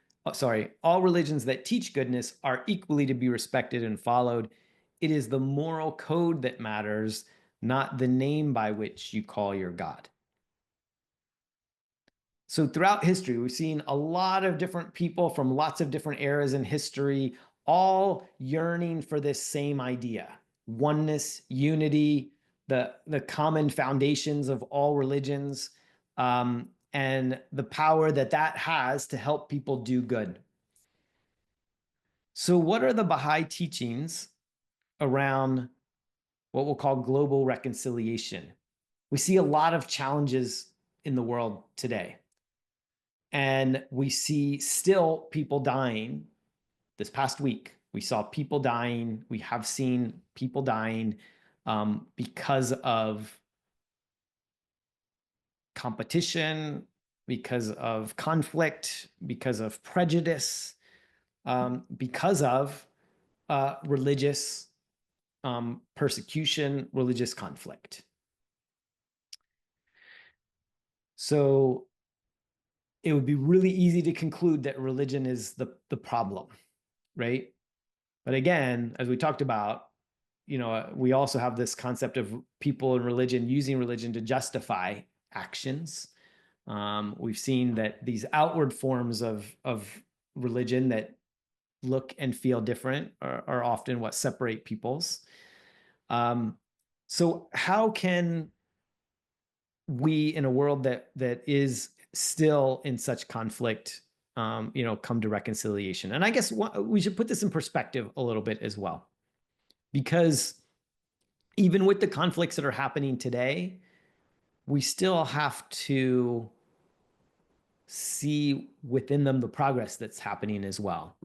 all religions that teach goodness are equally to be respected and followed. It is the moral code that matters, not the name by which you call your God. So throughout history, we've seen a lot of different people from lots of different eras in history, all yearning for this same idea: oneness, unity, the common foundations of all religions, and the power that has to help people do good. So what are the Baha'i teachings around what we'll call global reconciliation? We see a lot of challenges in the world today. And we see still people dying. This past week, we saw people dying. We have seen people dying because of competition, because of conflict, because of prejudice, because of religious persecution, religious conflict. So it would be really easy to conclude that religion is the problem, right? But again, as we talked about, we also have this concept of people in religion using religion to justify actions. We've seen that these outward forms of religion that look and feel different are often what separate peoples. So how can we, in a world that is still in such conflict, come to reconciliation? And I guess we should put this in perspective a little bit as well, because even with the conflicts that are happening today, we still have to see within them the progress that's happening as well.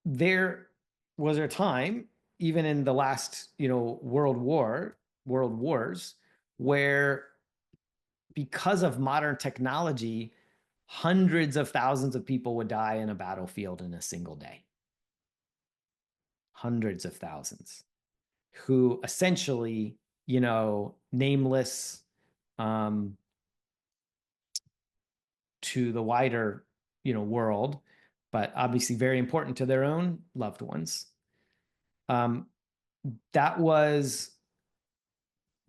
There was a time, even in the last, world wars, where, because of modern technology, hundreds of thousands of people would die in a battlefield in a single day. Hundreds of thousands, who essentially, nameless to the wider, world, but obviously very important to their own loved ones. That was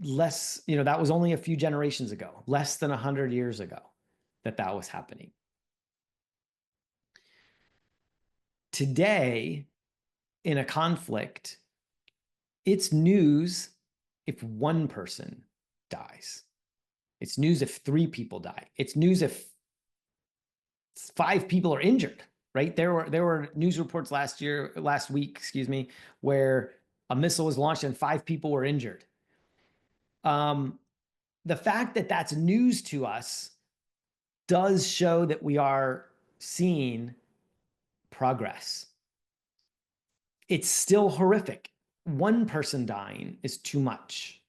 less, that was only a few generations ago, less than 100 years ago, that was happening. Today, in a conflict, it's news if one person dies. It's news if 3 people die. It's news if 5 people are injured, right? There were news reports last week, where a missile was launched and 5 people were injured. The fact that that's news to us does show that we are seeing progress. It's still horrific. One person dying is too much.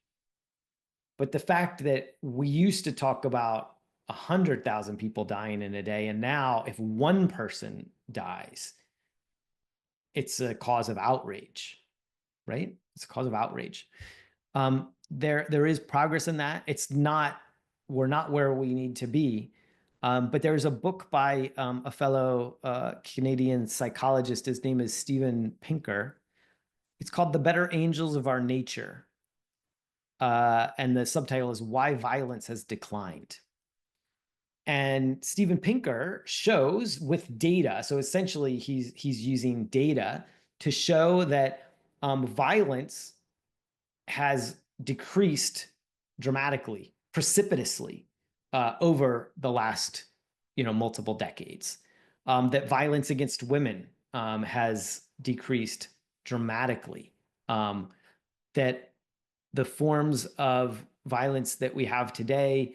But the fact that we used to talk about 100,000 people dying in a day, and now if one person dies, it's a cause of outrage, right? It's a cause of outrage. There is progress in that. We're not where we need to be. But there's a book by a fellow Canadian psychologist. His name is Steven Pinker. It's called The Better Angels of Our Nature. And the subtitle is Why Violence Has Declined. And Steven Pinker shows with data, so essentially he's using data to show that violence has decreased dramatically, precipitously over the last multiple decades. That violence against women has decreased dramatically. That the forms of violence that we have today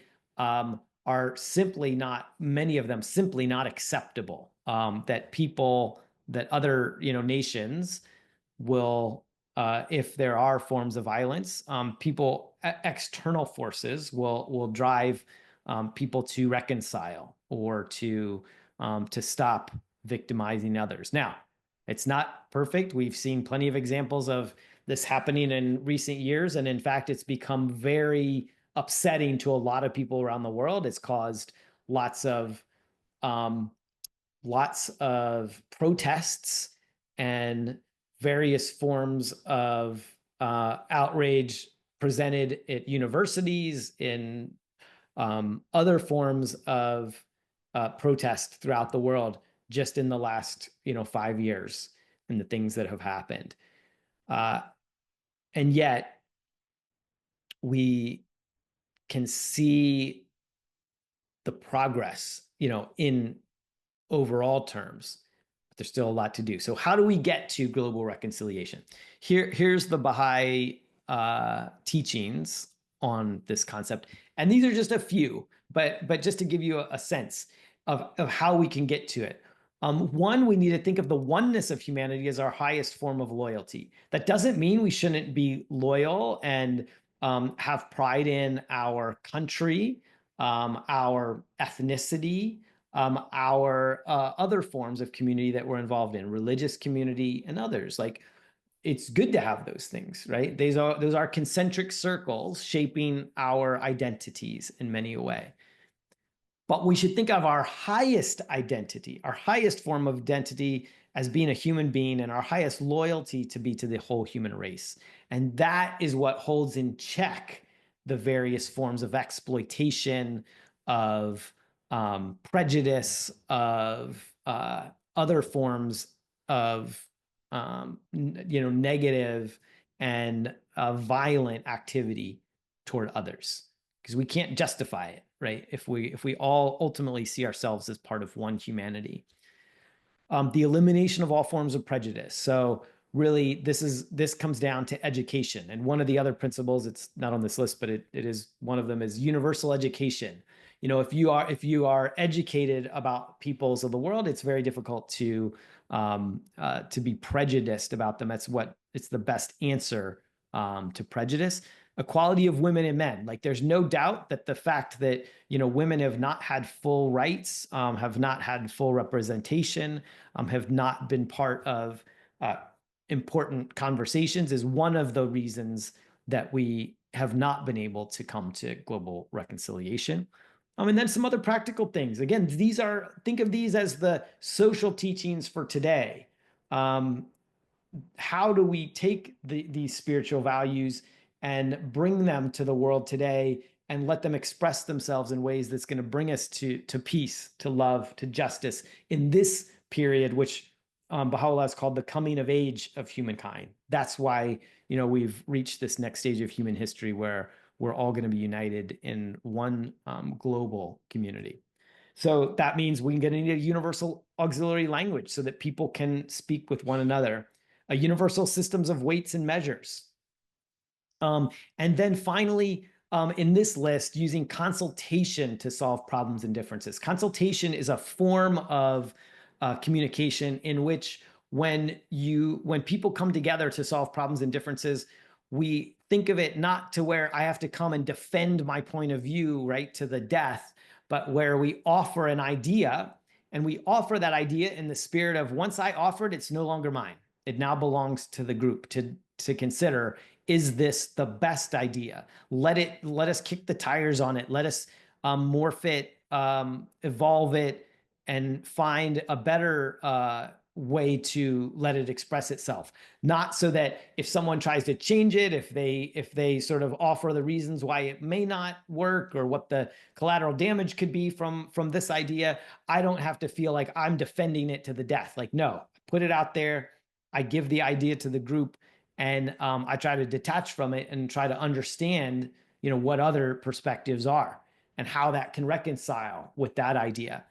are simply not, many of them simply not acceptable. That other nations will, if there are forms of violence, external forces will drive people to reconcile or to stop victimizing others. Now, it's not perfect. We've seen plenty of examples of this happening in recent years, and in fact, it's become very upsetting to a lot of people around the world. It's caused lots of protests and various forms of outrage presented at universities, in other forms of protest throughout the world, just in the last 5 years, and the things that have happened. And yet we can see the progress, in overall terms, but there's still a lot to do. So how do we get to global reconciliation? Here's the Baha'i teachings on this concept. And these are just a few, but just to give you a sense of how we can get to it. One, we need to think of the oneness of humanity as our highest form of loyalty. That doesn't mean we shouldn't be loyal and have pride in our country, our ethnicity, our other forms of community that we're involved in, religious community and others. Like, it's good to have those things, right? Those are concentric circles shaping our identities in many a way. But we should think of our highest identity, our highest form of identity, as being a human being, and our highest loyalty to be to the whole human race. And that is what holds in check the various forms of exploitation, of prejudice, of other forms of negative and violent activity toward others, because we can't justify it, right? If we all ultimately see ourselves as part of one humanity. The elimination of all forms of prejudice. So really, this comes down to education. And one of the other principles, it's not on this list, but it is one of them, is universal education. If you are educated about peoples of the world, it's very difficult to be prejudiced about them. It's the best answer to prejudice. Equality of women and men. Like, there's no doubt that the fact that women have not had full rights, have not had full representation, have not been part of important conversations is one of the reasons that we have not been able to come to global reconciliation. And then some other practical things. Again, think of these as the social teachings for today. How do we take these spiritual values and bring them to the world today and let them express themselves in ways that's going to bring us to peace, to love, to justice in this period, which Baha'u'llah has called the coming of age of humankind. That's why, we've reached this next stage of human history where we're all going to be united in one global community. So that means we can need a universal auxiliary language so that people can speak with one another, a universal systems of weights and measures. And then finally, in this list, using consultation to solve problems and differences. Consultation is a form of communication in which when people come together to solve problems and differences, we think of it not to where I have to come and defend my point of view, right, to the death, but where we offer an idea, and we offer that idea in the spirit of, once I offered, it's no longer mine. It now belongs to the group to consider, is this the best idea? Let us kick the tires on it. Let us morph it, evolve it, and find a better way to let it express itself, not so that if someone tries to change it, if they sort of offer the reasons why it may not work or what the collateral damage could be from this idea, I don't have to feel like I'm defending it to the death. Like, no, put it out there. I give the idea to the group, and I try to detach from it and try to understand, what other perspectives are and how that can reconcile with that idea.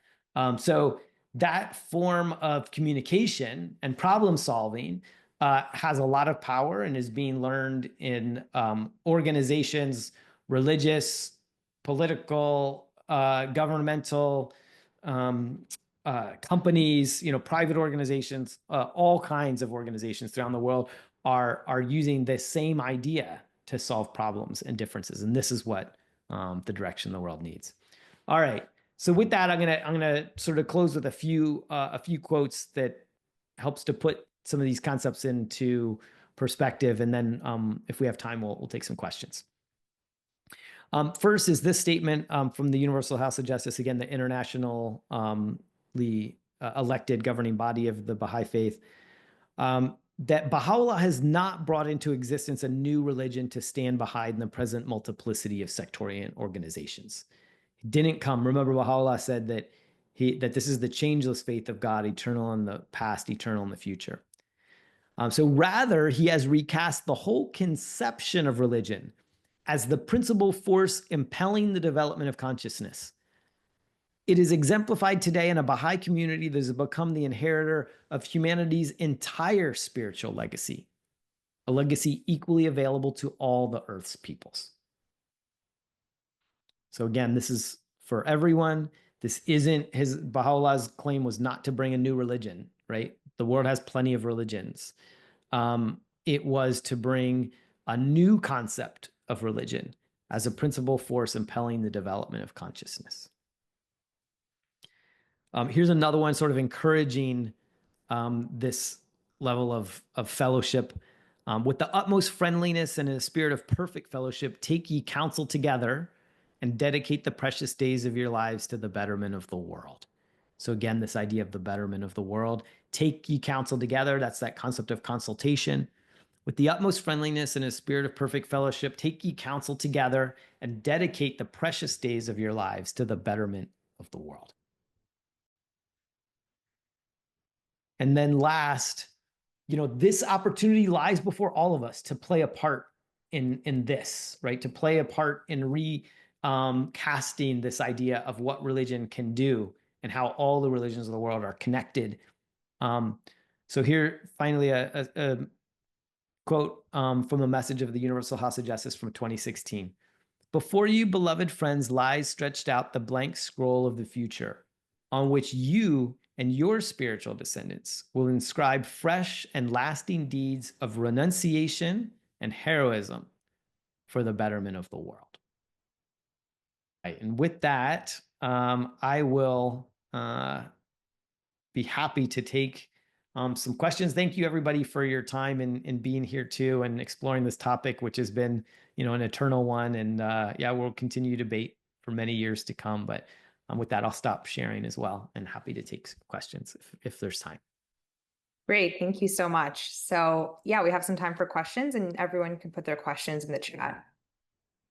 So that form of communication and problem solving has a lot of power and is being learned in organizations, religious, political, governmental, companies, private organizations, all kinds of organizations around the world are using the same idea to solve problems and differences. And this is what the direction the world needs. All right. So with that, I'm gonna sort of close with a few quotes that helps to put some of these concepts into perspective, and then if we have time, we'll take some questions. First is this statement from the Universal House of Justice, again, the internationally elected governing body of the Bahá'í Faith, that Baha'u'llah has not brought into existence a new religion to stand behind the present multiplicity of sectarian organizations. Didn't come. Remember, Baha'u'llah said that this is the changeless faith of God, eternal in the past, eternal in the future. So rather, he has recast the whole conception of religion as the principal force impelling the development of consciousness. It is exemplified today in a Baha'i community that has become the inheritor of humanity's entire spiritual legacy, a legacy equally available to all the earth's peoples. So again, this is for everyone. This isn't Baha'u'llah's claim was not to bring a new religion, right? The world has plenty of religions. It was to bring a new concept of religion as a principal force impelling the development of consciousness. Here's another one sort of encouraging this level of fellowship. With the utmost friendliness and in a spirit of perfect fellowship, take ye counsel together and dedicate the precious days of your lives to the betterment of the world. So again, this idea of the betterment of the world. Take ye counsel together. That's that concept of consultation. With the utmost friendliness and a spirit of perfect fellowship, take ye counsel together and dedicate the precious days of your lives to the betterment of the world. And then last, this opportunity lies before all of us to play a part in this, right? To play a part in casting this idea of what religion can do and how all the religions of the world are connected. So here, finally, a quote from a message of the Universal House of Justice from 2016. Before you, beloved friends, lies stretched out the blank scroll of the future, on which you and your spiritual descendants will inscribe fresh and lasting deeds of renunciation and heroism for the betterment of the world. Right, and with that, I will be happy to take some questions. Thank you, everybody, for your time in being here too and exploring this topic, which has been, an eternal one. And we'll continue to debate for many years to come. But with that, I'll stop sharing as well, and happy to take questions if there's time. Great. Thank you so much. So we have some time for questions, and everyone can put their questions in the chat.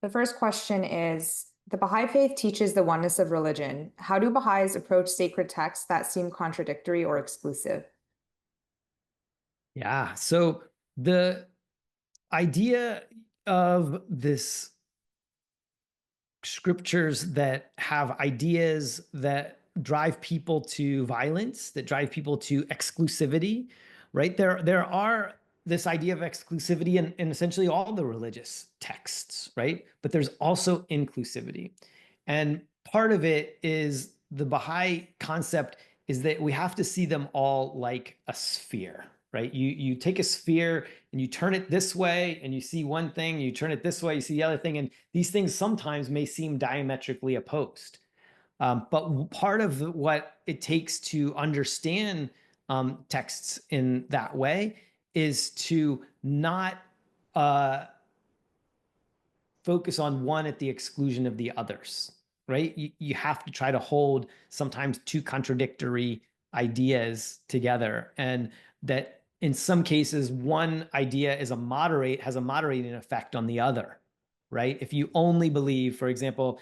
The first question is, the Baha'i Faith teaches the oneness of religion. How do Baha'is approach sacred texts that seem contradictory or exclusive? Yeah, so the idea of this scriptures that have ideas that drive people to violence, that drive people to exclusivity, right? There are this idea of exclusivity in essentially all the religious texts, right? But there's also inclusivity. And part of it is the Baha'i concept is that we have to see them all like a sphere, right? You take a sphere and you turn it this way and you see one thing, you turn it this way, you see the other thing. And these things sometimes may seem diametrically opposed. But part of what it takes to understand texts in that way is to not focus on one at the exclusion of the others, right? You have to try to hold sometimes two contradictory ideas together, and that in some cases one idea has a moderating effect on the other, right? If you only believe, for example,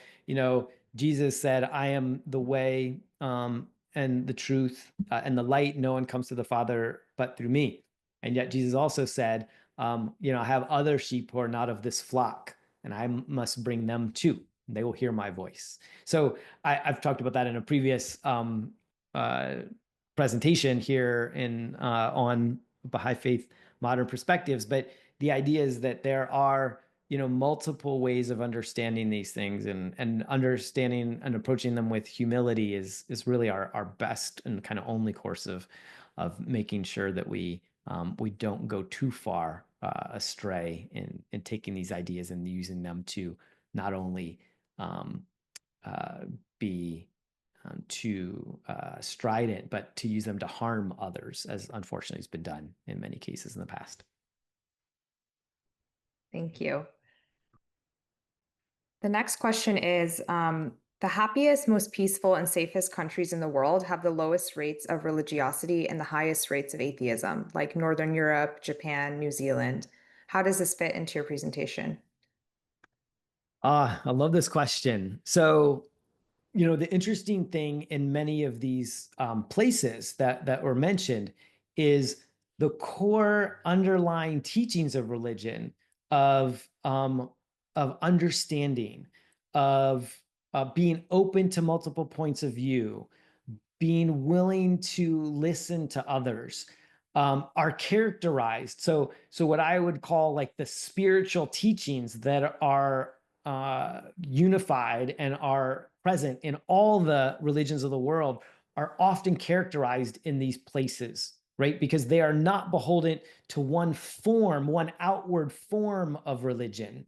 Jesus said, I am the way and the truth and the light. No one comes to the Father but through me. And yet Jesus also said, I have other sheep who are not of this flock, and I must bring them too. They will hear my voice. So I've talked about that in a previous presentation here on Bahá'í Faith Modern Perspectives. But the idea is that there are multiple ways of understanding these things, and understanding and approaching them with humility is really our best and kind of only course of making sure that we don't go too far astray in taking these ideas and using them to not only be too strident, but to use them to harm others, as unfortunately has been done in many cases in the past. Thank you. The next question is, the happiest, most peaceful, and safest countries in the world have the lowest rates of religiosity and the highest rates of atheism, like Northern Europe, Japan, New Zealand. How does this fit into your presentation? I love this question. So, the interesting thing in many of these places that were mentioned is the core underlying teachings of religion, of understanding, of being open to multiple points of view, being willing to listen to others, are characterized. So what I would call like the spiritual teachings that are unified and are present in all the religions of the world are often characterized in these places, right? Because they are not beholden to one outward form of religion,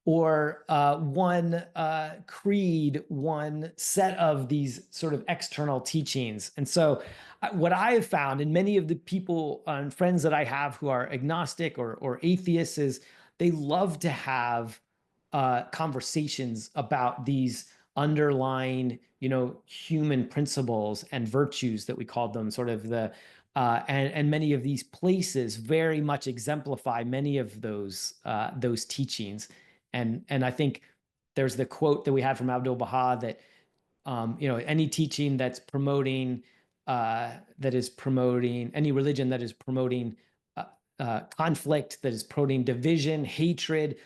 or one creed, one set of these sort of external teachings. And so what I have found in many of the people and friends that I have who are agnostic or atheists is they love to have conversations about these underlying, human principles and virtues that we call them, sort of and many of these places very much exemplify many of those teachings. And I think there's the quote that we had from Abdul Baha that, any teaching that's promoting, any religion that is promoting conflict, that is promoting division, hatred,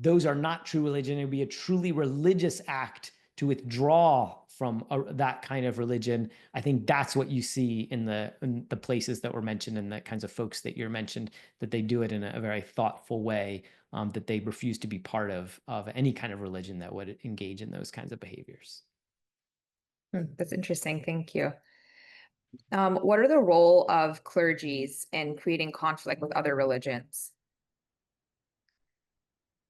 those are not true religion. It would be a truly religious act to withdraw from that kind of religion. I think that's what you see in the places that were mentioned and the kinds of folks that you mentioned, that they do it in a very thoughtful way, that they refuse to be part of any kind of religion that would engage in those kinds of behaviors. That's interesting. Thank you. What are the role of clergies in creating conflict with other religions?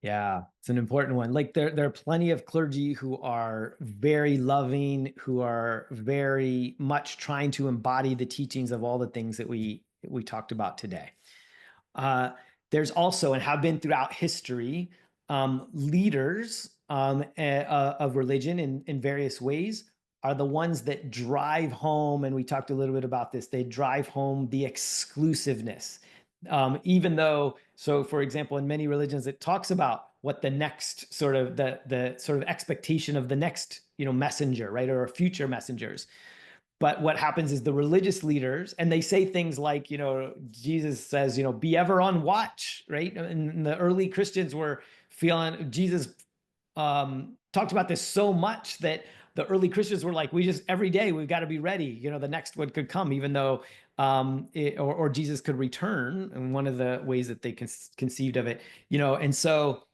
Yeah, it's an important one. Like there are plenty of clergy who are very loving, who are very much trying to embody the teachings of all the things that we talked about today. There's also, and have been throughout history, leaders of religion in various ways are the ones that drive home, and we talked a little bit about this, they drive home the exclusiveness. Even though, so for example, in many religions, it talks about what the next sort of the sort of expectation of the next, messenger, right? Or future messengers. But what happens is the religious leaders, and they say things like, Jesus says, be ever on watch, right? And the early Christians were feeling, Jesus talked about this so much that the early Christians were like, every day we've got to be ready. The next one could come, even though, or Jesus could return. And one of the ways that they conceived of it, and so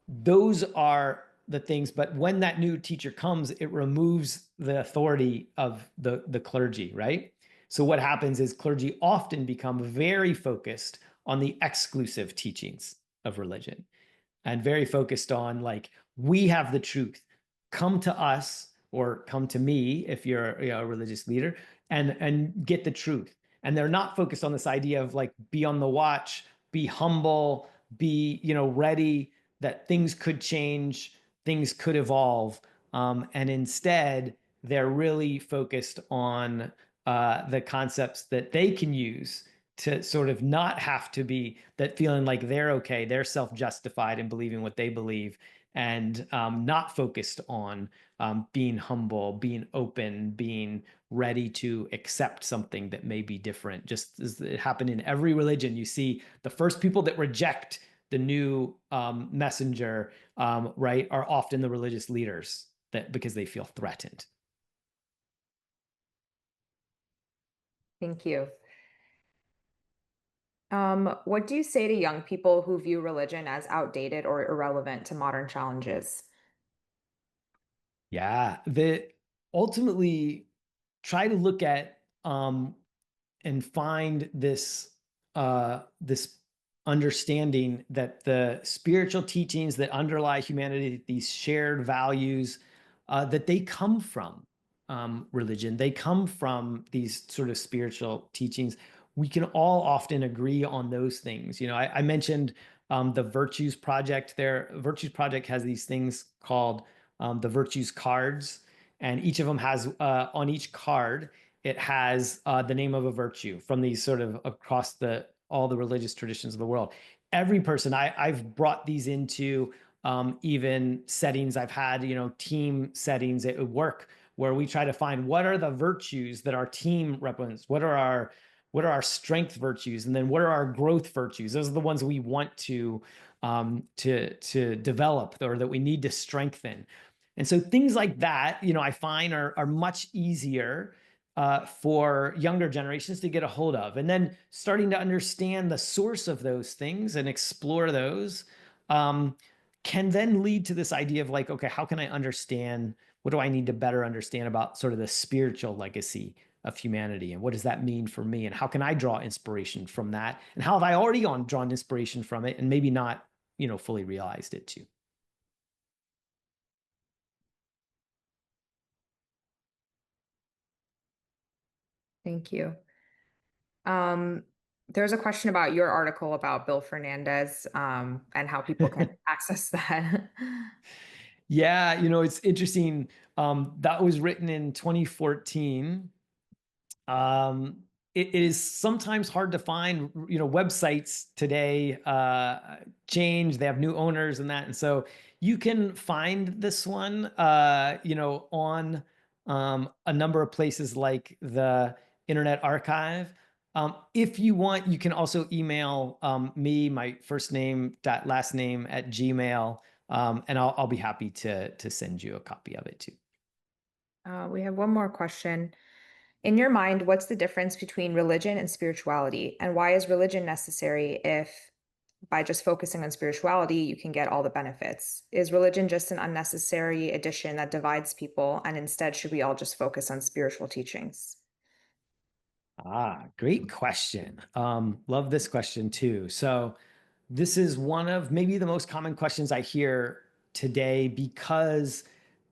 those are the things. But when that new teacher comes, it removes the authority of the clergy, right? So what happens is clergy often become very focused on the exclusive teachings of religion, and very focused on like, we have the truth. Come to us, or come to me if you're a religious leader, and get the truth. And they're not focused on this idea of like, be on the watch, be humble, be ready, that things could change, things could evolve. And instead, they're really focused on the concepts that they can use to sort of not have to be that feeling like they're okay, they're self-justified in believing what they believe, and not focused on being humble, being open, being ready to accept something that may be different. Just as it happened in every religion, you see the first people that reject the new messenger, right, are often the religious leaders that because they feel threatened. Thank you. What do you say to young people who view religion as outdated or irrelevant to modern challenges? Yeah, that ultimately try to look at and find this understanding that the spiritual teachings that underlie humanity, these shared values, that they come from religion. They come from these sort of spiritual teachings. We can all often agree on those things. You know, I mentioned the Virtues Project. Their Virtues Project has these things called the Virtues Cards, and each of them has on each card it has the name of a virtue from these sort of across all the religious traditions of the world. Every person, I've brought these into even settings I've had, you know, team settings at work where we try to find what are the virtues that our team represents, what are our strength virtues, and then what are our growth virtues. Those are the ones we want to develop or that we need to strengthen. And so things like that, you know, I find are much easier for younger generations to get a hold of. And then starting to understand the source of those things and explore those can then lead to this idea of like, okay, how can I understand? What do I need to better understand about sort of the spiritual legacy of humanity? And what does that mean for me? And how can I draw inspiration from that? And how have I already drawn inspiration from it and maybe not, you know, fully realized it too? Thank you. There's a question about your article about Bill Fernandez, and how people can access that. Yeah, you know, it's interesting. That was written in 2014. Um, it is sometimes hard to find, you know, websites today change, they have new owners and that. And so you can find this one, you know, on a number of places like the Internet Archive. If you want, you can also email me, my first name, last name at Gmail, and I'll be happy to send you a copy of it too. We have one more question. In your mind, what's the difference between religion and spirituality? And why is religion necessary if by just focusing on spirituality, you can get all the benefits? Is religion just an unnecessary addition that divides people? And instead, should we all just focus on spiritual teachings? Great question. Love this question too. So this is one of maybe the most common questions I hear today because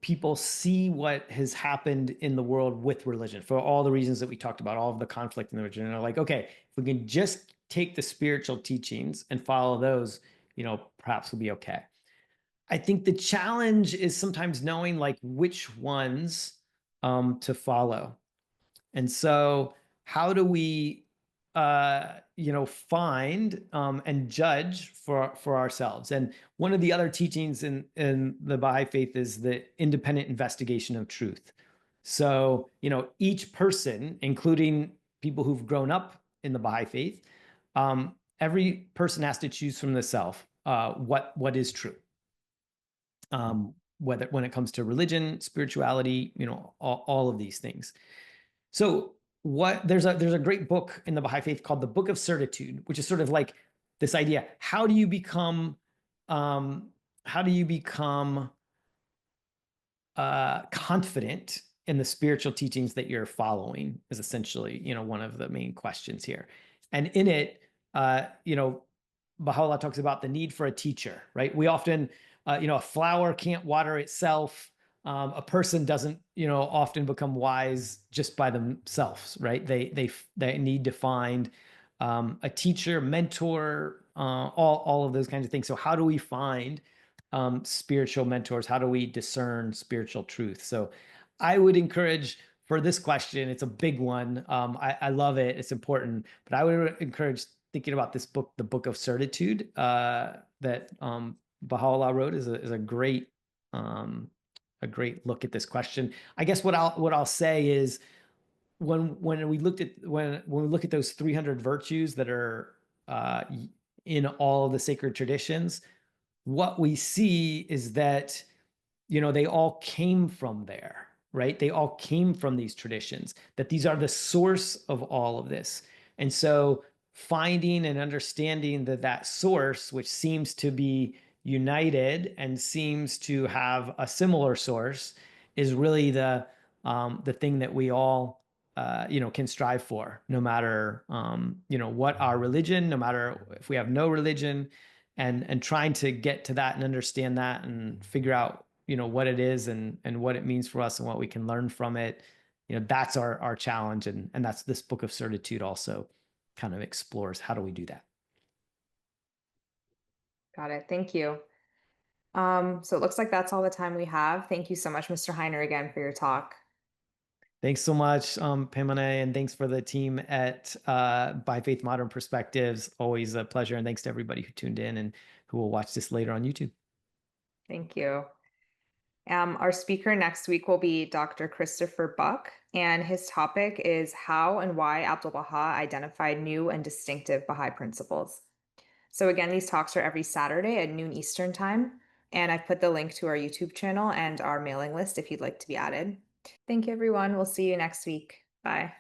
people see what has happened in the world with religion for all the reasons that we talked about, all of the conflict in the religion. And they're like, okay, if we can just take the spiritual teachings and follow those, you know, perhaps we'll be okay. I think the challenge is sometimes knowing like which ones to follow. And so how do we you know, find and judge for ourselves? And one of the other teachings in the Baha'i faith is the independent investigation of truth. So, you know, each person, including people who've grown up in the Baha'i faith, every person has to choose from the self what is true. Whether when it comes to religion, spirituality, you know, all of these things. So there's a great book in the Baha'i faith called the Book of Certitude, which is sort of like this idea: how do you become confident in the spiritual teachings that you're following? Is essentially, you know, one of the main questions here. And in it, you know, Baha'u'llah talks about the need for a teacher, right? We often, you know, a flower can't water itself. A person doesn't, you know, often become wise just by themselves, right? They need to find a teacher, mentor, all of those kinds of things. So how do we find spiritual mentors? How do we discern spiritual truth? So I would encourage for this question, it's a big one. I love it. It's important, but I would encourage thinking about this book, The Book of Certitude, that Baha'u'llah wrote is a great look at this question. I guess what I'll say is when we look at those 300 virtues that are in all of the sacred traditions, what we see is that they all came from there, right? They all came from these traditions, that these are the source of all of this. And so finding and understanding that source, which seems to be united and seems to have a similar source, is really the thing that we all can strive for, no matter what our religion, no matter if we have no religion, and trying to get to that and understand that and figure out what it is and what it means for us and what we can learn from it. That's our challenge, and that's this Book of Certitude also kind of explores how do we do that. Got it. Thank you. So it looks like that's all the time we have. Thank you so much, Mr. Hiner, again for your talk. Thanks so much, Pamela, and thanks for the team at Bahá'í Faith Modern Perspectives. Always a pleasure, and thanks to everybody who tuned in and who will watch this later on YouTube. Thank you. Our speaker next week will be Dr. Christopher Buck, and his topic is how and why Abdu'l-Baha identified new and distinctive Baha'i principles. So again, these talks are every Saturday at noon Eastern time, and I've put the link to our YouTube channel and our mailing list if you'd like to be added. Thank you, everyone. We'll see you next week. Bye.